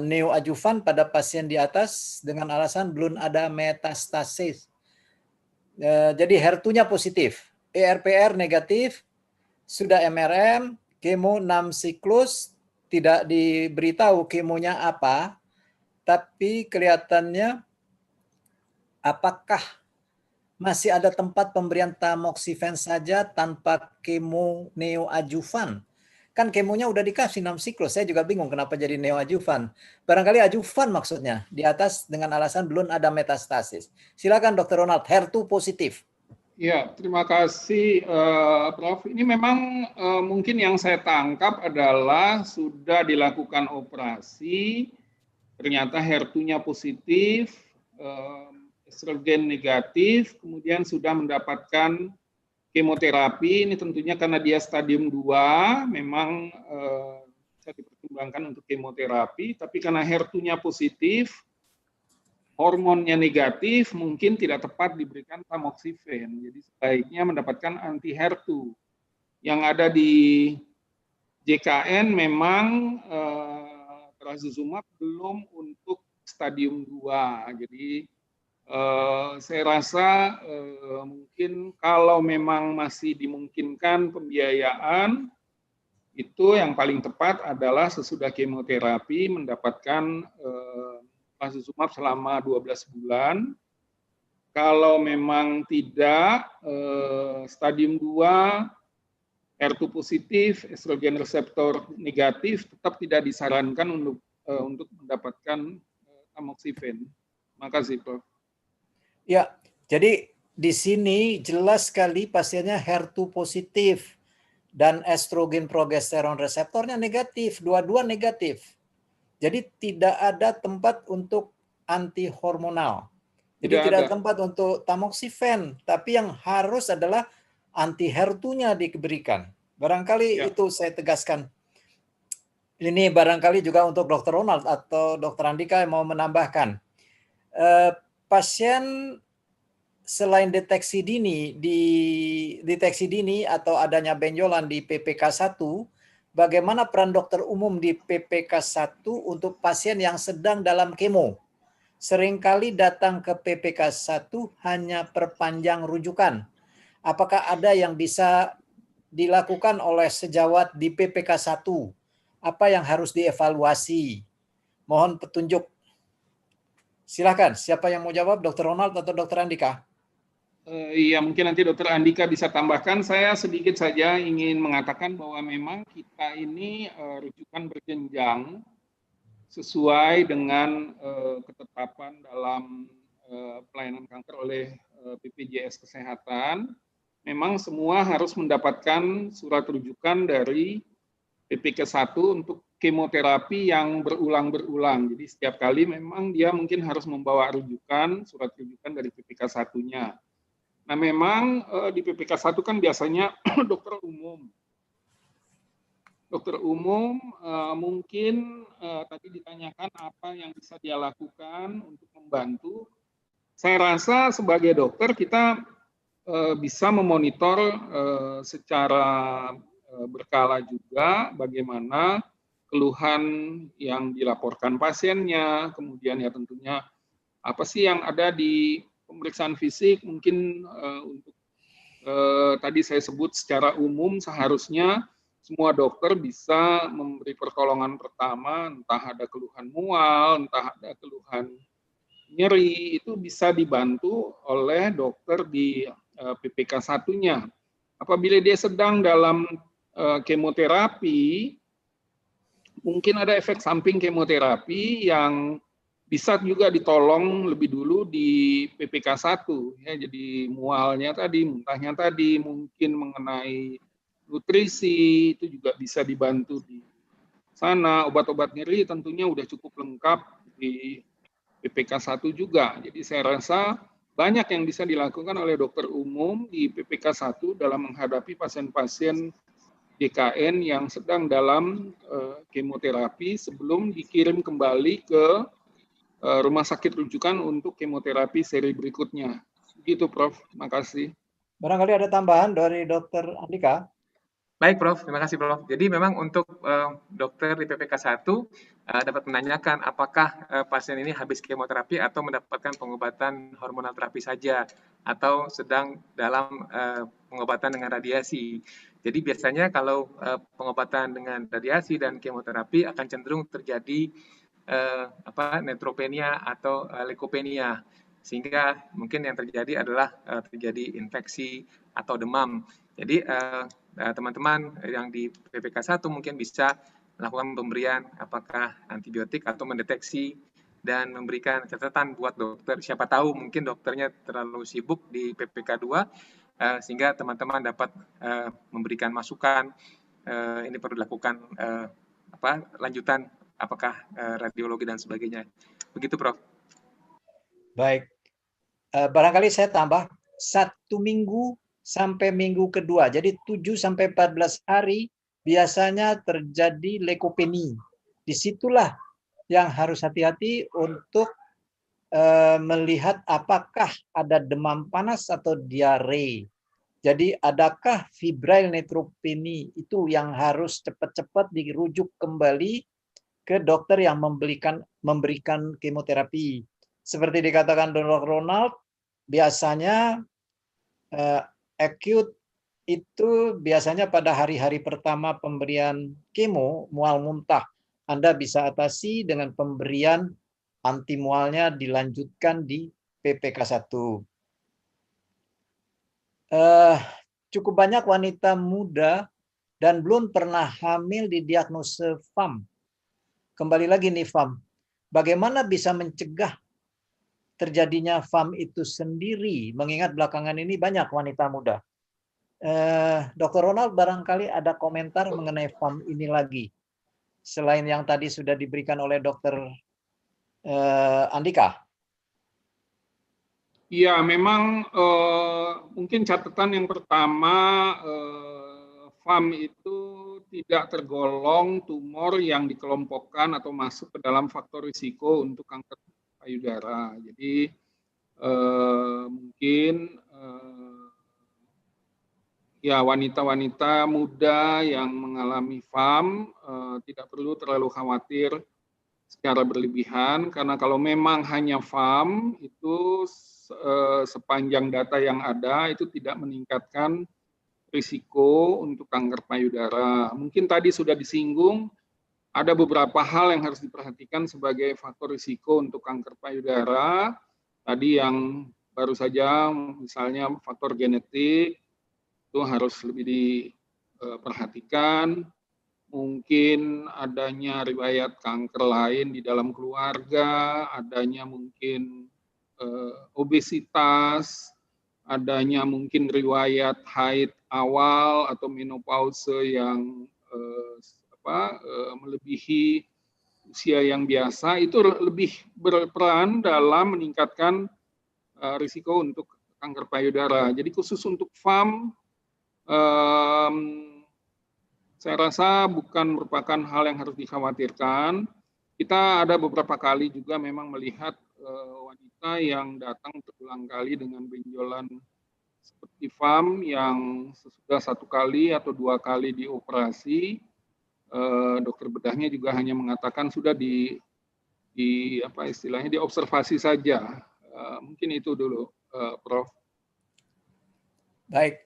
Neoadjuvan pada pasien di atas dengan alasan belum ada metastasis. Jadi HER2-nya positif, ERPR negatif, sudah MRM, kemo 6 siklus, tidak diberitahu kemonya apa, tapi kelihatannya apakah masih ada tempat pemberian tamoxifen saja tanpa kemo neoadjuvan? Kan kemonya udah dikasih 6 siklus, saya juga bingung kenapa jadi neoadjuvan. Barangkali adjuvan maksudnya, di atas dengan alasan belum ada metastasis. Silakan Dr. Ronald, HER2 positif.
Ya, terima kasih Prof. Ini memang mungkin yang saya tangkap adalah sudah dilakukan operasi, ternyata HER2-nya positif, estrogen negatif, kemudian sudah mendapatkan kemoterapi. Ini tentunya karena dia stadium 2, memang bisa dipertimbangkan untuk kemoterapi, tapi karena HER2-nya positif, hormonnya negatif, mungkin tidak tepat diberikan tamoxifen. Jadi sebaiknya mendapatkan anti HER2. Yang ada di JKN memang trastuzumab belum untuk stadium 2. Jadi saya rasa mungkin kalau memang masih dimungkinkan pembiayaan, itu yang paling tepat adalah sesudah kemoterapi mendapatkan trastuzumab selama 12 bulan. Kalau memang tidak, stadium 2, HER2 positif, estrogen reseptor negatif, tetap tidak disarankan untuk mendapatkan tamoxifen. Terima kasih, Prof.
Ya, jadi di sini jelas sekali pasiennya HER2 positif dan estrogen progesteron reseptornya negatif, dua-dua negatif. Jadi tidak ada tempat untuk anti hormonal. Jadi tidak ada tempat untuk tamoxifen, tapi yang harus adalah anti HER2-nya diberikan. Barangkali itu saya tegaskan. Ini barangkali juga untuk Dr. Ronald atau Dr. Andika yang mau menambahkan. Pasien selain deteksi dini atau adanya benjolan di PPK1, bagaimana peran dokter umum di PPK1 untuk pasien yang sedang dalam kemo? Seringkali datang ke PPK1 hanya perpanjang rujukan. Apakah ada yang bisa dilakukan oleh sejawat di PPK1? Apa yang harus dievaluasi? Mohon petunjuk. Silakan, siapa yang mau jawab, Dr. Ronald atau Dr. Andika?
Iya, mungkin nanti Dr. Andika bisa tambahkan. Saya sedikit saja ingin mengatakan bahwa memang kita ini rujukan berjenjang sesuai dengan ketetapan dalam pelayanan kanker oleh BPJS Kesehatan. Memang semua harus mendapatkan surat rujukan dari PPK1 untuk kemoterapi yang berulang-berulang. Jadi setiap kali memang dia mungkin harus membawa rujukan, surat rujukan dari PPK1-nya. Nah, memang di PPK1 kan biasanya dokter umum. Dokter umum mungkin tadi ditanyakan apa yang bisa dia lakukan untuk membantu. Saya rasa sebagai dokter kita bisa memonitor secara berkala juga bagaimana keluhan yang dilaporkan pasiennya, kemudian ya tentunya apa sih yang ada di pemeriksaan fisik, mungkin untuk tadi saya sebut secara umum seharusnya semua dokter bisa memberi pertolongan pertama, entah ada keluhan mual, entah ada keluhan nyeri, itu bisa dibantu oleh dokter di PPK1-nya. Apabila dia sedang dalam kemoterapi, mungkin ada efek samping kemoterapi yang bisa juga ditolong lebih dulu di PPK1, ya, jadi mualnya tadi, muntahnya tadi, mungkin mengenai nutrisi itu juga bisa dibantu di sana. Obat-obat nyeri tentunya udah cukup lengkap di PPK1 juga. Jadi saya rasa banyak yang bisa dilakukan oleh dokter umum di PPK1 dalam menghadapi pasien-pasien DKN yang sedang dalam kemoterapi sebelum dikirim kembali ke rumah sakit rujukan untuk kemoterapi seri berikutnya. Begitu, Prof. Terima kasih.
Barangkali ada tambahan dari Dr. Andika?
Baik, Prof. Terima kasih, Prof. Jadi memang untuk dokter di PPK1 dapat menanyakan apakah pasien ini habis kemoterapi atau mendapatkan pengobatan hormonal terapi saja atau sedang dalam pengobatan dengan radiasi. Jadi biasanya kalau pengobatan dengan radiasi dan kemoterapi akan cenderung terjadi neutropenia atau leukopenia, sehingga mungkin yang terjadi adalah terjadi infeksi atau demam. Jadi teman-teman yang di PPK1 mungkin bisa melakukan pemberian apakah antibiotik atau mendeteksi dan memberikan catatan buat dokter. Siapa tahu mungkin dokternya terlalu sibuk di PPK2 sehingga teman-teman dapat memberikan masukan ini perlu dilakukan lanjutan apakah radiologi dan sebagainya. Begitu, Prof.
Baik. Barangkali saya tambah 1 minggu sampai minggu kedua. Jadi 7 sampai 14 hari biasanya terjadi leukopenia. Disitulah yang harus hati-hati untuk melihat apakah ada demam panas atau diare. Jadi adakah febrile neutropenia, itu yang harus cepat-cepat dirujuk kembali ke dokter yang memberikan kemoterapi. Seperti dikatakan Dr. Ronald, biasanya acute itu biasanya pada hari-hari pertama pemberian kemo, mual muntah. Anda bisa atasi dengan pemberian anti mualnya dilanjutkan di PPK1. cukup banyak wanita muda dan belum pernah hamil didiagnosa FAM. Kembali lagi nih FAM, bagaimana bisa mencegah terjadinya FAM itu sendiri, mengingat belakangan ini banyak wanita muda. Dr. Ronald barangkali ada komentar mengenai FAM ini lagi, selain yang tadi sudah diberikan oleh Dr. Andika.
Ya, memang mungkin catatan yang pertama, FAM itu tidak tergolong tumor yang dikelompokkan atau masuk ke dalam faktor risiko untuk kanker payudara. Jadi mungkin ya wanita-wanita muda yang mengalami FAM tidak perlu terlalu khawatir secara berlebihan, karena kalau memang hanya FAM itu sepanjang data yang ada itu tidak meningkatkan risiko untuk kanker payudara. Mungkin tadi sudah disinggung, ada beberapa hal yang harus diperhatikan sebagai faktor risiko untuk kanker payudara. Tadi yang baru saja, misalnya faktor genetik, itu harus lebih diperhatikan. Mungkin adanya riwayat kanker lain di dalam keluarga, adanya mungkin obesitas, adanya mungkin riwayat haid awal atau menopause yang melebihi usia yang biasa, itu lebih berperan dalam meningkatkan risiko untuk kanker payudara. Jadi khusus untuk FAM, saya rasa bukan merupakan hal yang harus dikhawatirkan. Kita ada beberapa kali juga memang melihat wanita yang datang berulang kali dengan benjolan seperti FAM yang sesudah 1 kali atau 2 kali dioperasi, dokter bedahnya juga hanya mengatakan sudah diobservasi saja. Mungkin itu dulu, Prof.
Baik,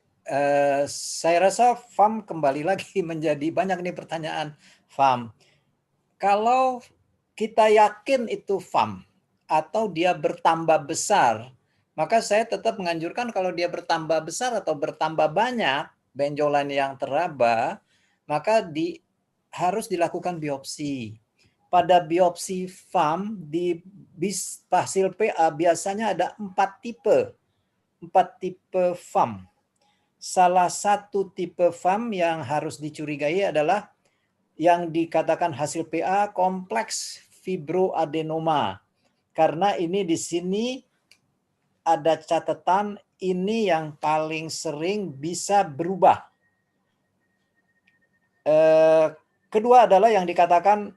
saya rasa FAM kembali lagi menjadi banyak nih pertanyaan FAM. Kalau kita yakin itu FAM atau dia bertambah besar, maka saya tetap menganjurkan kalau dia bertambah besar atau bertambah banyak benjolan yang teraba, maka harus dilakukan biopsi. Pada biopsi FAM di hasil PA biasanya ada 4 tipe FAM. Salah satu tipe FAM yang harus dicurigai adalah yang dikatakan hasil PA kompleks fibroadenoma. Karena ini di sini ada catatan ini yang paling sering bisa berubah. Kedua adalah yang dikatakan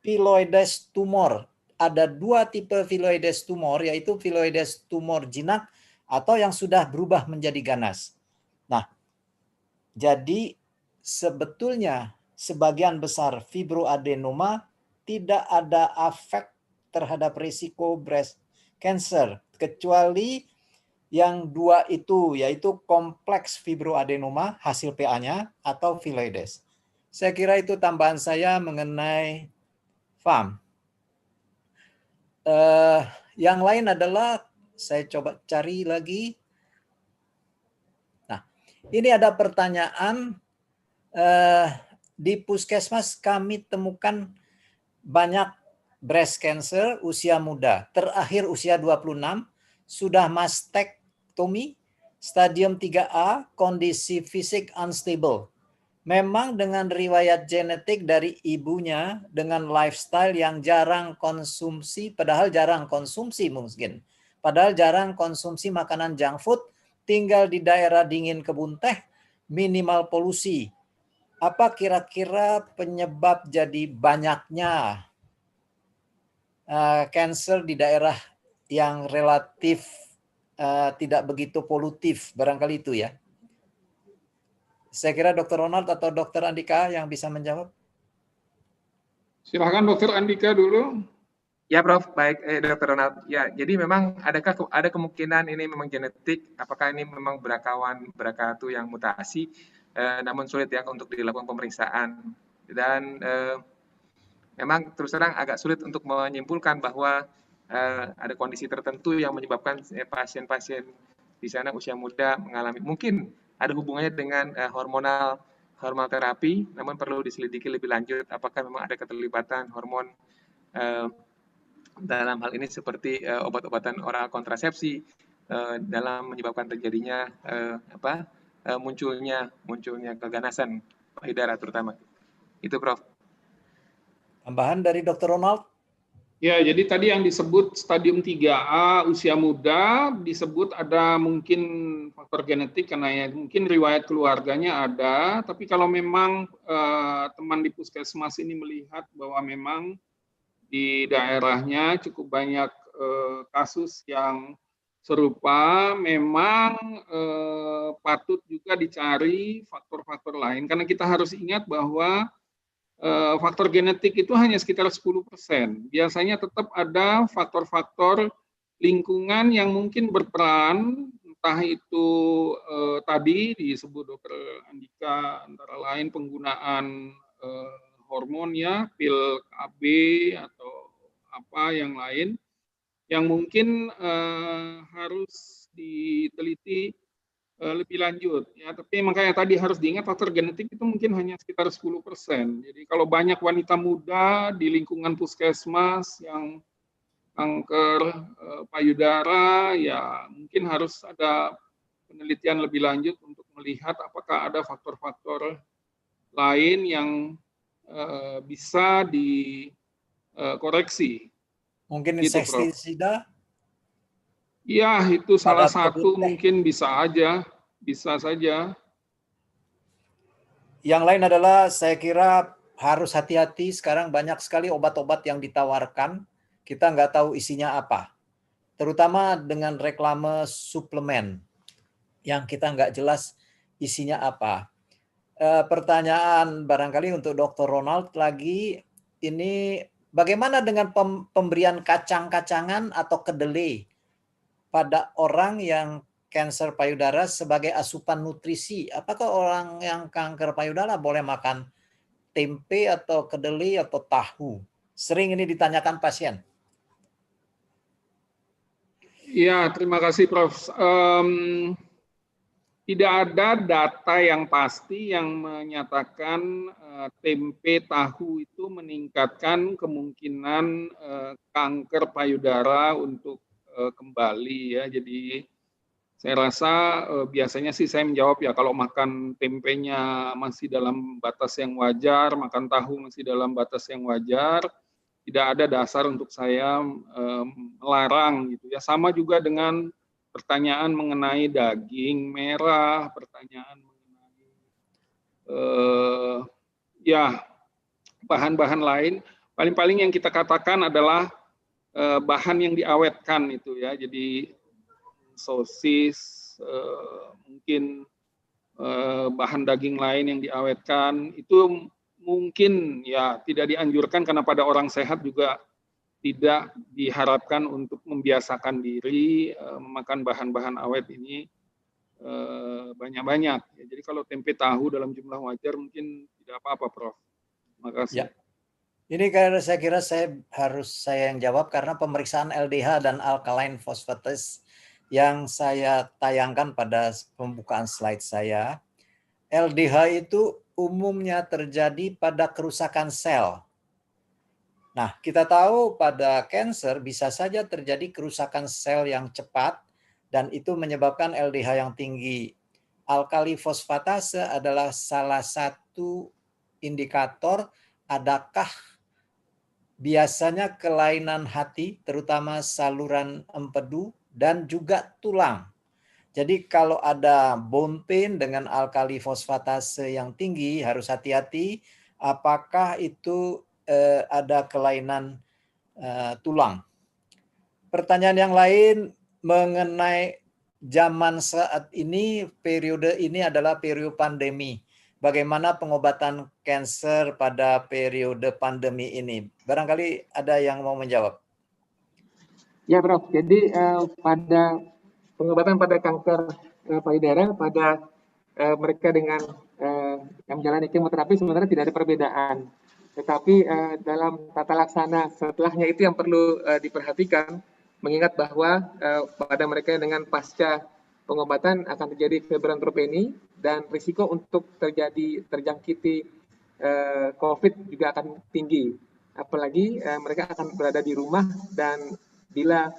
phylloides tumor. Ada 2 tipe phylloides tumor, yaitu phylloides tumor jinak atau yang sudah berubah menjadi ganas. Nah, jadi sebetulnya sebagian besar fibroadenoma tidak ada efek terhadap risiko breast cancer, kecuali yang 2 itu, yaitu kompleks fibroadenoma hasil PA-nya atau phylloides. Saya kira itu tambahan saya mengenai FAM. Yang lain adalah, saya coba cari lagi. Nah, ini ada pertanyaan, di puskesmas kami temukan banyak breast cancer usia muda, terakhir usia 26, sudah mastektomi, stadium 3A, kondisi fisik unstable. Memang dengan riwayat genetik dari ibunya, dengan lifestyle yang jarang konsumsi, padahal jarang konsumsi mungkin. Padahal jarang konsumsi makanan junk food, tinggal di daerah dingin kebun teh, minimal polusi. Apa kira-kira penyebab jadi banyaknya cancer di daerah yang relatif tidak begitu polutif, barangkali itu ya. Saya kira Dr. Ronald atau Dr. Andika yang bisa menjawab.
Silakan Dr. Andika dulu.
Ya, Prof. Baik, Dr. Ronald. Ya, jadi memang ada kemungkinan ini memang genetik, apakah ini memang BRCA1 yang mutasi, namun sulit ya untuk dilakukan pemeriksaan. Dan memang terus terang agak sulit untuk menyimpulkan bahwa ada kondisi tertentu yang menyebabkan pasien-pasien di sana usia muda mengalami, mungkin ada hubungannya dengan hormonal terapi, namun perlu diselidiki lebih lanjut apakah memang ada keterlibatan hormon dalam hal ini seperti obat-obatan oral kontrasepsi dalam menyebabkan terjadinya munculnya keganasan payudara terutama. Itu Prof.
Tambahan dari Dr. Ronald?
Ya, jadi tadi yang disebut stadium 3A usia muda disebut ada mungkin faktor genetik karena ya mungkin riwayat keluarganya ada, tapi kalau memang teman di puskesmas ini melihat bahwa memang di daerahnya cukup banyak kasus yang serupa, memang patut juga dicari faktor-faktor lain karena kita harus ingat bahwa faktor genetik itu hanya sekitar 10%. Biasanya tetap ada faktor-faktor lingkungan yang mungkin berperan, entah itu tadi disebut Dr. Andika, antara lain penggunaan hormon ya, pil KB atau apa yang lain, yang mungkin harus diteliti lebih lanjut ya, tapi makanya tadi harus diingat faktor genetik itu mungkin hanya sekitar 10%. Jadi kalau banyak wanita muda di lingkungan puskesmas yang kanker payudara ya mungkin harus ada penelitian lebih lanjut untuk melihat apakah ada faktor-faktor lain yang bisa dikoreksi.
Mungkin
Gitu, Prof.
insektisida?
Ya, itu salah
Pada
satu
kebun teh.
mungkin bisa saja.
Yang lain adalah saya kira harus hati-hati, sekarang banyak sekali obat-obat yang ditawarkan, kita nggak tahu isinya apa. Terutama dengan reklame suplemen yang kita nggak jelas isinya apa. Pertanyaan barangkali untuk Dr. Ronald lagi, ini bagaimana dengan pemberian kacang-kacangan atau kedelai pada orang yang kanker payudara sebagai asupan nutrisi? Apakah orang yang kanker payudara boleh makan tempe atau kedelai atau tahu? Sering ini ditanyakan pasien.
Ya, terima kasih Prof. Tidak ada data yang pasti yang menyatakan tempe tahu itu meningkatkan kemungkinan kanker payudara untuk kembali ya. Jadi saya rasa biasanya sih saya menjawab ya kalau makan tempenya masih dalam batas yang wajar, makan tahu masih dalam batas yang wajar, tidak ada dasar untuk saya melarang gitu ya. Sama juga dengan pertanyaan mengenai daging merah, pertanyaan mengenai ya bahan-bahan lain. Paling-paling yang kita katakan adalah bahan yang diawetkan itu ya. Jadi sosis, mungkin bahan daging lain yang diawetkan itu mungkin ya tidak dianjurkan karena pada orang sehat juga tidak diharapkan untuk membiasakan diri memakan bahan-bahan awet ini banyak-banyak. Ya, jadi kalau tempe tahu dalam jumlah wajar mungkin tidak apa-apa, Prof. Terima kasih.
Ya. Ini karena saya kira saya yang jawab karena pemeriksaan LDH dan alkaline phosphatase yang saya tayangkan pada pembukaan slide saya. LDH itu umumnya terjadi pada kerusakan sel. Nah, kita tahu pada kanker bisa saja terjadi kerusakan sel yang cepat dan itu menyebabkan LDH yang tinggi. Alkali fosfatase adalah salah satu indikator adakah biasanya kelainan hati, terutama saluran empedu dan juga tulang. Jadi kalau ada bone pain dengan alkali fosfatase yang tinggi harus hati-hati apakah itu ada kelainan tulang. Pertanyaan yang lain mengenai zaman saat ini, periode ini adalah periode pandemi. Bagaimana pengobatan kanker pada periode pandemi ini? Barangkali ada yang mau menjawab.
Ya, Prof. Jadi pada pengobatan pada kanker payudara pada mereka dengan yang menjalani kemoterapi sebenarnya tidak ada perbedaan. Tetapi dalam tata laksana setelahnya itu yang perlu diperhatikan, mengingat bahwa pada mereka dengan pasca pengobatan akan terjadi febrile neutropenia dan risiko untuk terjangkiti COVID juga akan tinggi. Apalagi mereka akan berada di rumah dan bila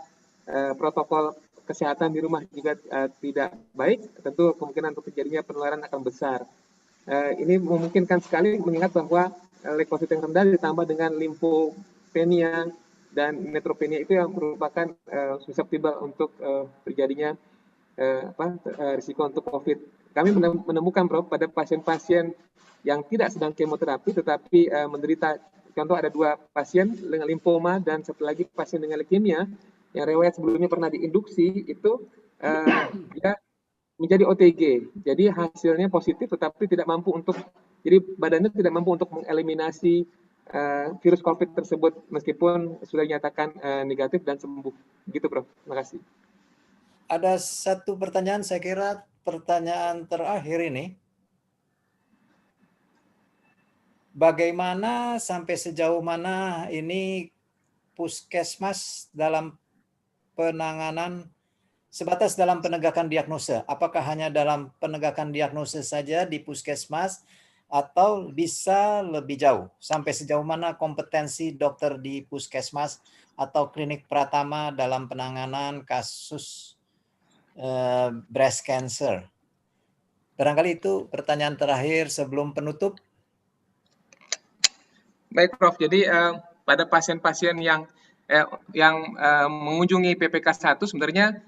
protokol kesehatan di rumah juga tidak baik, tentu kemungkinan untuk terjadinya penularan akan besar. Ini memungkinkan sekali mengingat bahwa leukosit yang rendah ditambah dengan limfopenia dan neutropenia itu yang merupakan susceptible untuk terjadinya risiko untuk COVID. Kami menemukan Prof pada pasien-pasien yang tidak sedang kemoterapi tetapi menderita, contoh ada 2 pasien dengan limfoma dan satu lagi pasien dengan leukemia yang riwayat sebelumnya pernah diinduksi itu dia menjadi OTG. Jadi hasilnya positif tetapi tidak mampu untuk, jadi badannya tidak mampu untuk mengeliminasi virus COVID tersebut meskipun sudah dinyatakan negatif dan sembuh. Begitu Prof. Terima kasih.
Ada satu pertanyaan, saya kira pertanyaan terakhir ini. Bagaimana sampai sejauh mana ini puskesmas dalam penanganan sebatas dalam penegakan diagnosa? Apakah hanya dalam penegakan diagnosa saja di puskesmas atau bisa lebih jauh? Sampai sejauh mana kompetensi dokter di puskesmas atau klinik Pratama dalam penanganan kasus breast cancer? Barangkali itu pertanyaan terakhir sebelum penutup.
Baik Prof, jadi pada pasien-pasien yang mengunjungi PPK 1 sebenarnya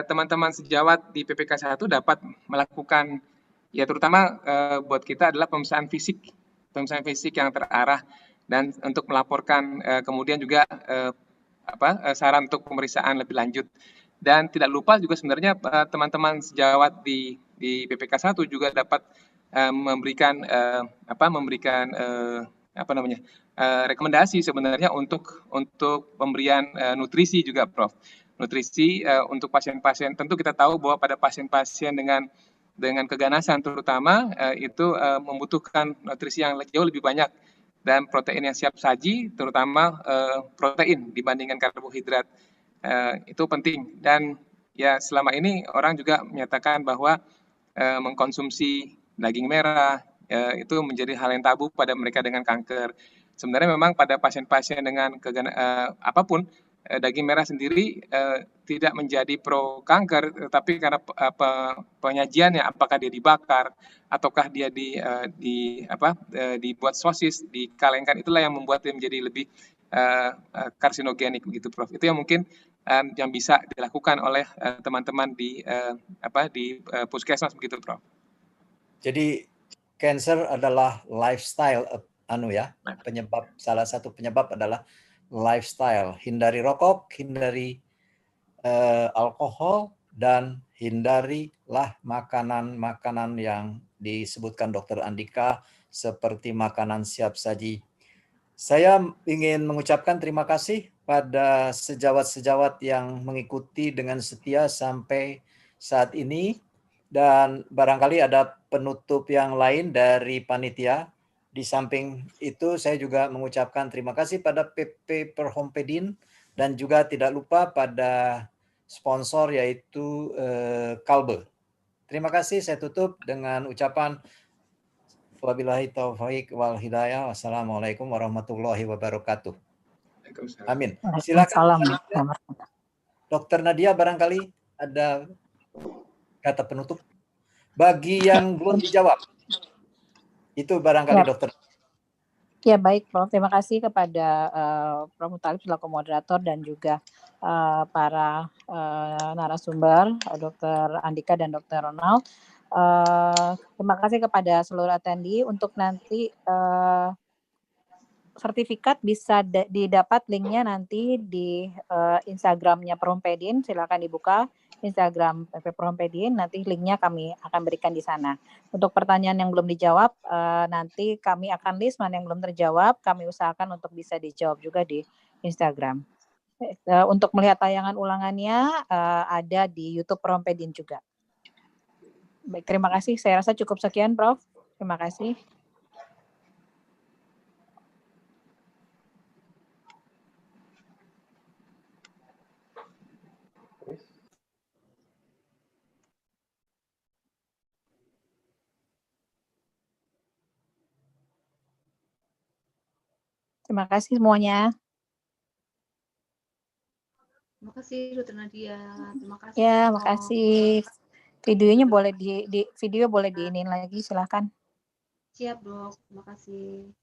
teman-teman sejawat di PPK 1 dapat melakukan, ya terutama buat kita adalah pemeriksaan fisik yang terarah dan untuk melaporkan kemudian juga saran untuk pemeriksaan lebih lanjut. Dan tidak lupa juga sebenarnya teman-teman sejawat di PPK 1 juga dapat memberikan rekomendasi sebenarnya untuk pemberian nutrisi juga Prof. Nutrisi untuk pasien-pasien, tentu kita tahu bahwa pada pasien-pasien dengan keganasan terutama itu membutuhkan nutrisi yang jauh lebih banyak dan protein yang siap saji, terutama protein dibandingkan karbohidrat. Itu penting. Dan ya selama ini orang juga menyatakan bahwa mengkonsumsi daging merah itu menjadi hal yang tabu pada mereka dengan kanker. Sebenarnya memang pada pasien-pasien dengan apapun daging merah sendiri tidak menjadi pro kanker, tetapi karena penyajiannya, apakah dia dibakar ataukah dia dibuat sosis, dikalengkan, itulah yang membuat dia menjadi lebih karsinogenik begitu Prof. Itu yang mungkin yang bisa dilakukan oleh teman-teman di puskesmas begitu Prof.
Jadi cancer adalah lifestyle penyebab, salah satu penyebab adalah lifestyle. Hindari rokok, hindari alkohol, dan hindarilah makanan-makanan yang disebutkan Dr. Andika seperti makanan siap saji. Saya ingin mengucapkan terima kasih pada sejawat-sejawat yang mengikuti dengan setia sampai saat ini, dan barangkali ada penutup yang lain dari panitia. Di samping itu saya juga mengucapkan terima kasih pada PP Perhompedin dan juga tidak lupa pada sponsor yaitu Kalbe. Terima kasih, saya tutup dengan ucapan wabillahi taufiq wal hidayah. Wassalamualaikum warahmatullahi wabarakatuh. Amin. Silakan Dokter Nadia, barangkali ada kata penutup bagi yang belum dijawab. Itu barangkali ya, Dokter.
Ya baik Prof, terima kasih kepada Prof Muttalib selaku moderator dan juga para narasumber Dr. Andika dan Dr. Ronald. Terima kasih kepada seluruh attendee. Untuk nanti sertifikat bisa didapat linknya nanti di Instagramnya Perhompedin. Silakan dibuka Instagram PP Perhompedin, nanti linknya kami akan berikan di sana. Untuk pertanyaan yang belum dijawab, nanti kami akan list mana yang belum terjawab, kami usahakan untuk bisa dijawab juga di Instagram. Untuk melihat tayangan ulangannya ada di YouTube Perhompedin juga. Baik, terima kasih. Saya rasa cukup sekian, Prof. Terima kasih. Terima kasih semuanya.
Terima kasih Dr. Nadia. Terima kasih.
Ya,
Prof.
makasih. Videonya boleh video boleh diinin lagi, silakan.
Siap, Dok. Terima kasih.